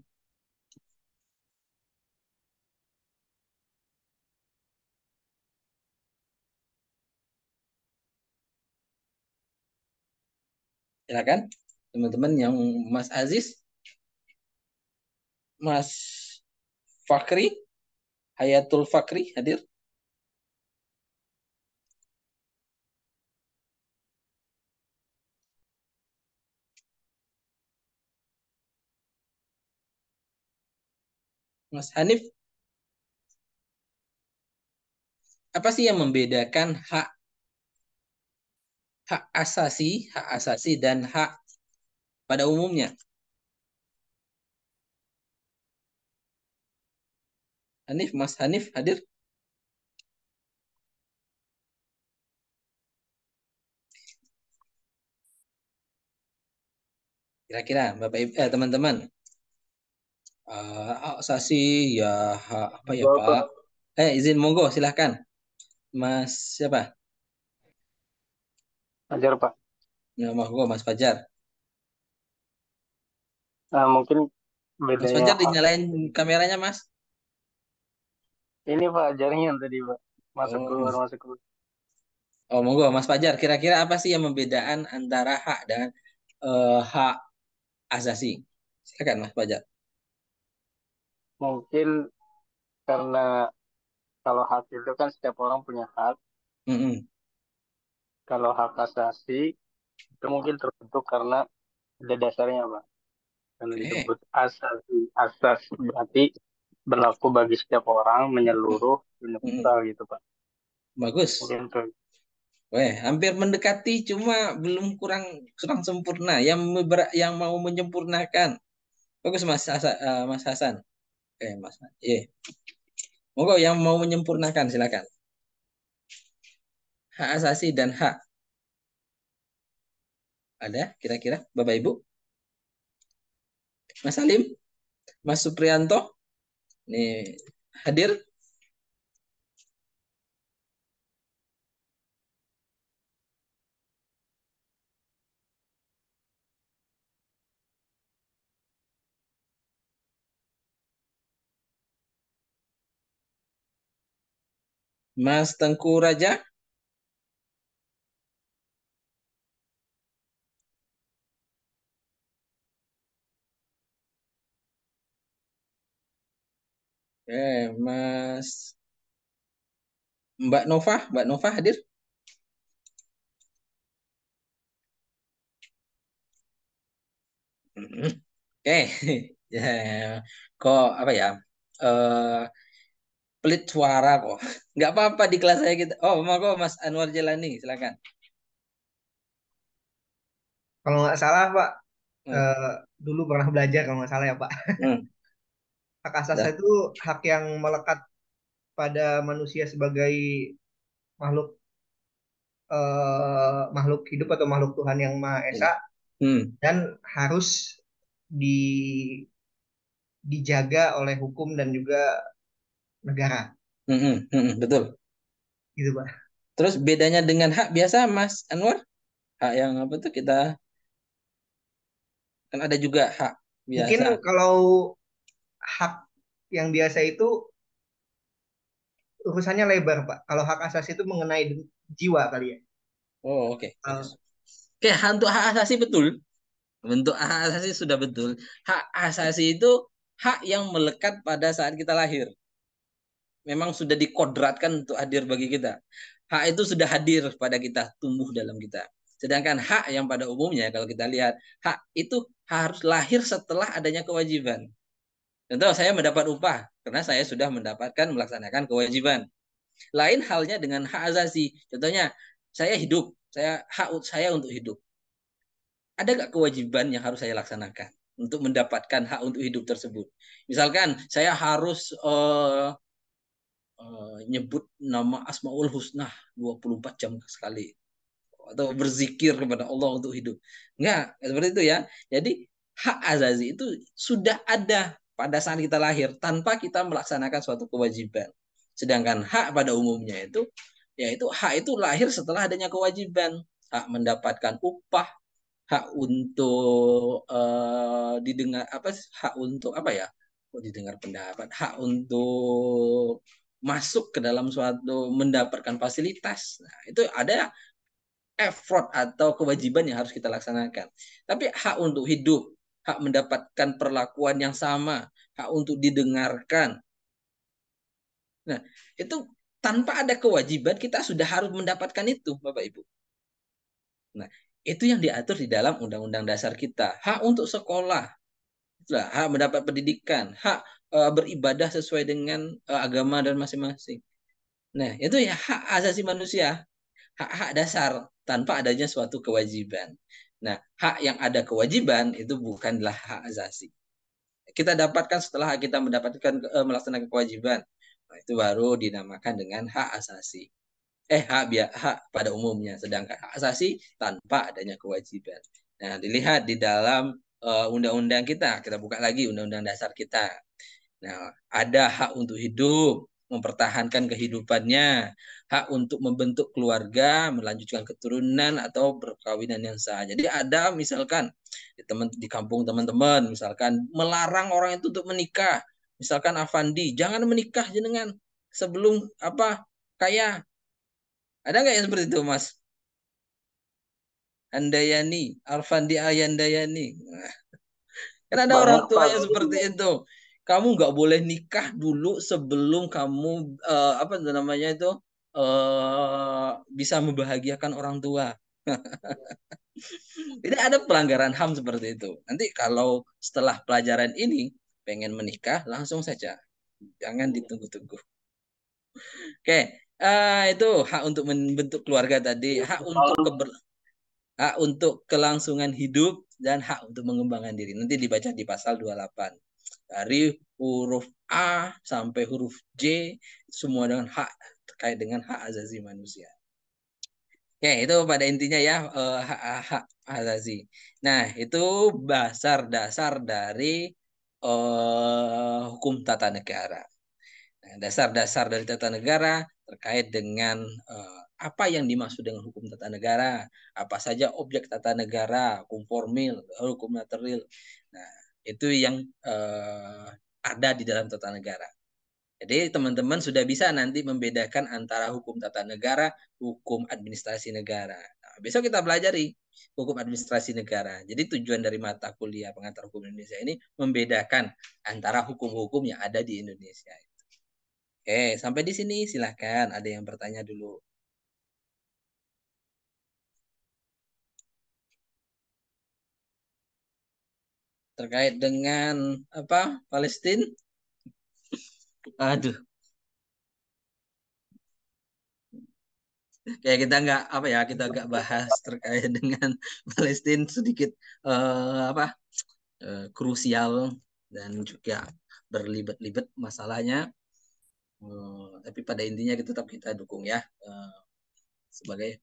Silakan, teman-teman yang Mas Aziz, Mas Fakri, Hayatul Fakri hadir. Mas Hanif, apa sih yang membedakan hak asasi dan hak pada umumnya? Hanif, Mas Hanif hadir. Kira-kira Bapak Ibu, teman-teman, hak asasi ya hak apa ya Pak? Izin monggo silahkan. Mas siapa? Ajar Pak. Ya, monggo Mas Fajar. Nah, mungkin Mas bedanya Fajar dinyalain kameranya, Mas. ini Pak ajarnya yang tadi Pak masuk keluar Oh, masuk keluar. monggo Mas Fajar. Kira-kira apa sih yang membedakan antara hak dan hak asasi? Silakan Mas Fajar. Mungkin karena kalau hak itu kan setiap orang punya hak. Mm-mm. Kalau hak asasi itu mungkin terbentuk karena ada dasarnya Pak. Karena Oke. disebut asasi. Asas berarti berlaku bagi setiap orang menyeluruh Mm-mm. universal gitu Pak. Bagus. Mungkin itu. Weh, hampir mendekati, cuma belum kurang kurang sempurna. Yang mau menyempurnakan. Bagus Mas Hasan. Oke, Mas. Iya. Monggo yang mau menyempurnakan silakan. Hak asasi dan hak. Ada kira-kira Bapak Ibu? Mas Salim, Mas Supriyanto, nih hadir. Mas Tengku Raja, Mbak Nova hadir. Oke, ya, kok apa ya? Eh Pelit suara kok. Nggak apa-apa di kelas saya gitu. Oh, mau kok Mas Anwar Jelani, silakan. Kalau nggak salah Pak, Hmm, eh, dulu pernah belajar kalau nggak salah ya Pak. hmm, Hak asasi dah. itu hak yang melekat pada manusia sebagai makhluk makhluk hidup atau makhluk Tuhan yang Maha Esa dan harus dijaga oleh hukum dan juga negara. Betul. Gitu, Pak. Terus bedanya dengan hak biasa, Mas Anwar? Hak yang apa tuh kita kan ada juga hak Mungkin biasa. kalau hak yang biasa itu urusannya lebar, Pak. Kalau hak asasi itu mengenai jiwa kali ya. Oh, oke. Oke, untuk hak asasi betul. Bentuk hak asasi sudah betul. Hak asasi itu hak yang melekat pada saat kita lahir. Memang sudah dikodratkan untuk hadir bagi kita. Hak itu sudah hadir pada kita, tumbuh dalam kita. Sedangkan hak yang pada umumnya kalau kita lihat, hak itu harus lahir setelah adanya kewajiban. Contoh, saya mendapat upah karena saya sudah mendapatkan melaksanakan kewajiban. Lain halnya dengan hak asasi. Contohnya, saya hidup, hak saya untuk hidup. Ada nggak kewajiban yang harus saya laksanakan untuk mendapatkan hak untuk hidup tersebut? Misalkan saya harus nyebut nama Asmaul Husna 24 jam sekali atau berzikir kepada Allah untuk hidup. Enggak, seperti itu ya. Jadi hak azazi itu sudah ada pada saat kita lahir tanpa kita melaksanakan suatu kewajiban. Sedangkan hak pada umumnya itu yaitu hak itu lahir setelah adanya kewajiban, hak mendapatkan upah, hak untuk didengar apa hak untuk apa ya? Oh, didengar pendapat, hak untuk masuk ke dalam suatu mendapatkan fasilitas. Nah, itu ada effort atau kewajiban yang harus kita laksanakan. Tapi hak untuk hidup, hak mendapatkan perlakuan yang sama, hak untuk didengarkan. Nah, itu tanpa ada kewajiban kita sudah harus mendapatkan itu, Bapak Ibu. Nah, itu yang diatur di dalam Undang-Undang Dasar kita. Hak untuk sekolah, hak mendapat pendidikan, hak beribadah sesuai dengan agama dan masing-masing. Nah, itu ya hak asasi manusia, hak-hak dasar tanpa adanya suatu kewajiban. Nah, hak yang ada kewajiban itu bukanlah hak asasi. Kita dapatkan setelah kita mendapatkan melaksanakan kewajiban. Nah, itu baru dinamakan dengan hak asasi. Hak pada umumnya, sedangkan hak asasi tanpa adanya kewajiban. Nah, dilihat di dalam undang-undang kita buka lagi undang-undang dasar kita. Nah, ada hak untuk hidup, mempertahankan kehidupannya, hak untuk membentuk keluarga, melanjutkan keturunan atau perkawinan yang sah. Jadi ada misalkan di kampung teman-teman, misalkan melarang orang itu untuk menikah. Misalkan Avandi, jangan menikah jenengan sebelum kaya. Ada nggak yang seperti itu, Mas? Handayani, Alfandi Ayandayani. Nah, kan ada orang tua yang seperti itu. Kamu nggak boleh nikah dulu sebelum kamu apa namanya itu bisa membahagiakan orang tua. Tidak ada pelanggaran HAM seperti itu. Nanti kalau setelah pelajaran ini pengen menikah langsung saja, jangan ditunggu-tunggu. Oke, itu hak untuk membentuk keluarga tadi, hak untuk kelangsungan hidup dan hak untuk mengembangkan diri. Nanti dibaca di pasal 28. Dari huruf A sampai huruf J semua dengan hak terkait dengan hak asasi manusia. Oke, itu pada intinya ya hak asasi. Nah, itu dasar dari hukum tata negara. Nah, dasar-dasar dari tata negara terkait dengan apa yang dimaksud dengan hukum tata negara, apa saja objek tata negara, hukum formil, hukum material. Nah, itu yang ada di dalam tata negara. Jadi teman-teman sudah bisa nanti membedakan antara hukum tata negara, hukum administrasi negara. Nah, besok kita pelajari hukum administrasi negara. Jadi tujuan dari mata kuliah pengantar hukum Indonesia ini membedakan antara hukum-hukum yang ada di Indonesia. Oke, sampai di sini silahkan. Ada yang bertanya dulu. Terkait dengan apa Palestina? Aduh. Kayak kita nggak bahas terkait dengan Palestina sedikit krusial dan juga berlibat-libat masalahnya. Tapi pada intinya kita tetap kita dukung ya sebagai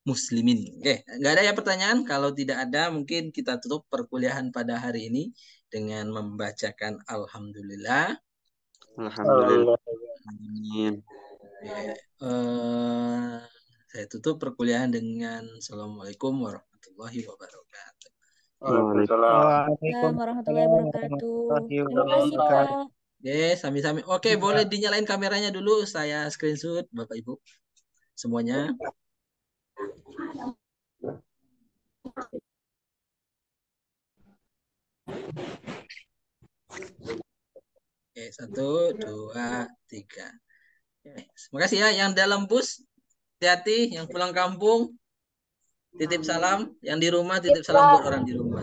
muslimin. Oke, nggak ada ya pertanyaan? Kalau tidak ada, mungkin kita tutup perkuliahan pada hari ini dengan membacakan Alhamdulillah. Alhamdulillah. Amin. Saya tutup perkuliahan dengan Assalamualaikum warahmatullahi wabarakatuh. Waalaikumsalam. Waalaikumsalam warahmatullahi wabarakatuh. Terima kasih, Pak. Oke, sami-sami. Oke, boleh dinyalain kameranya dulu. Saya screenshot, Bapak Ibu. Semuanya. Oke, 1, 2, 3. Oke, terima kasih ya. Yang dalam bus, hati-hati. Yang pulang kampung, titip salam. Yang di rumah, titip salam buat orang di rumah.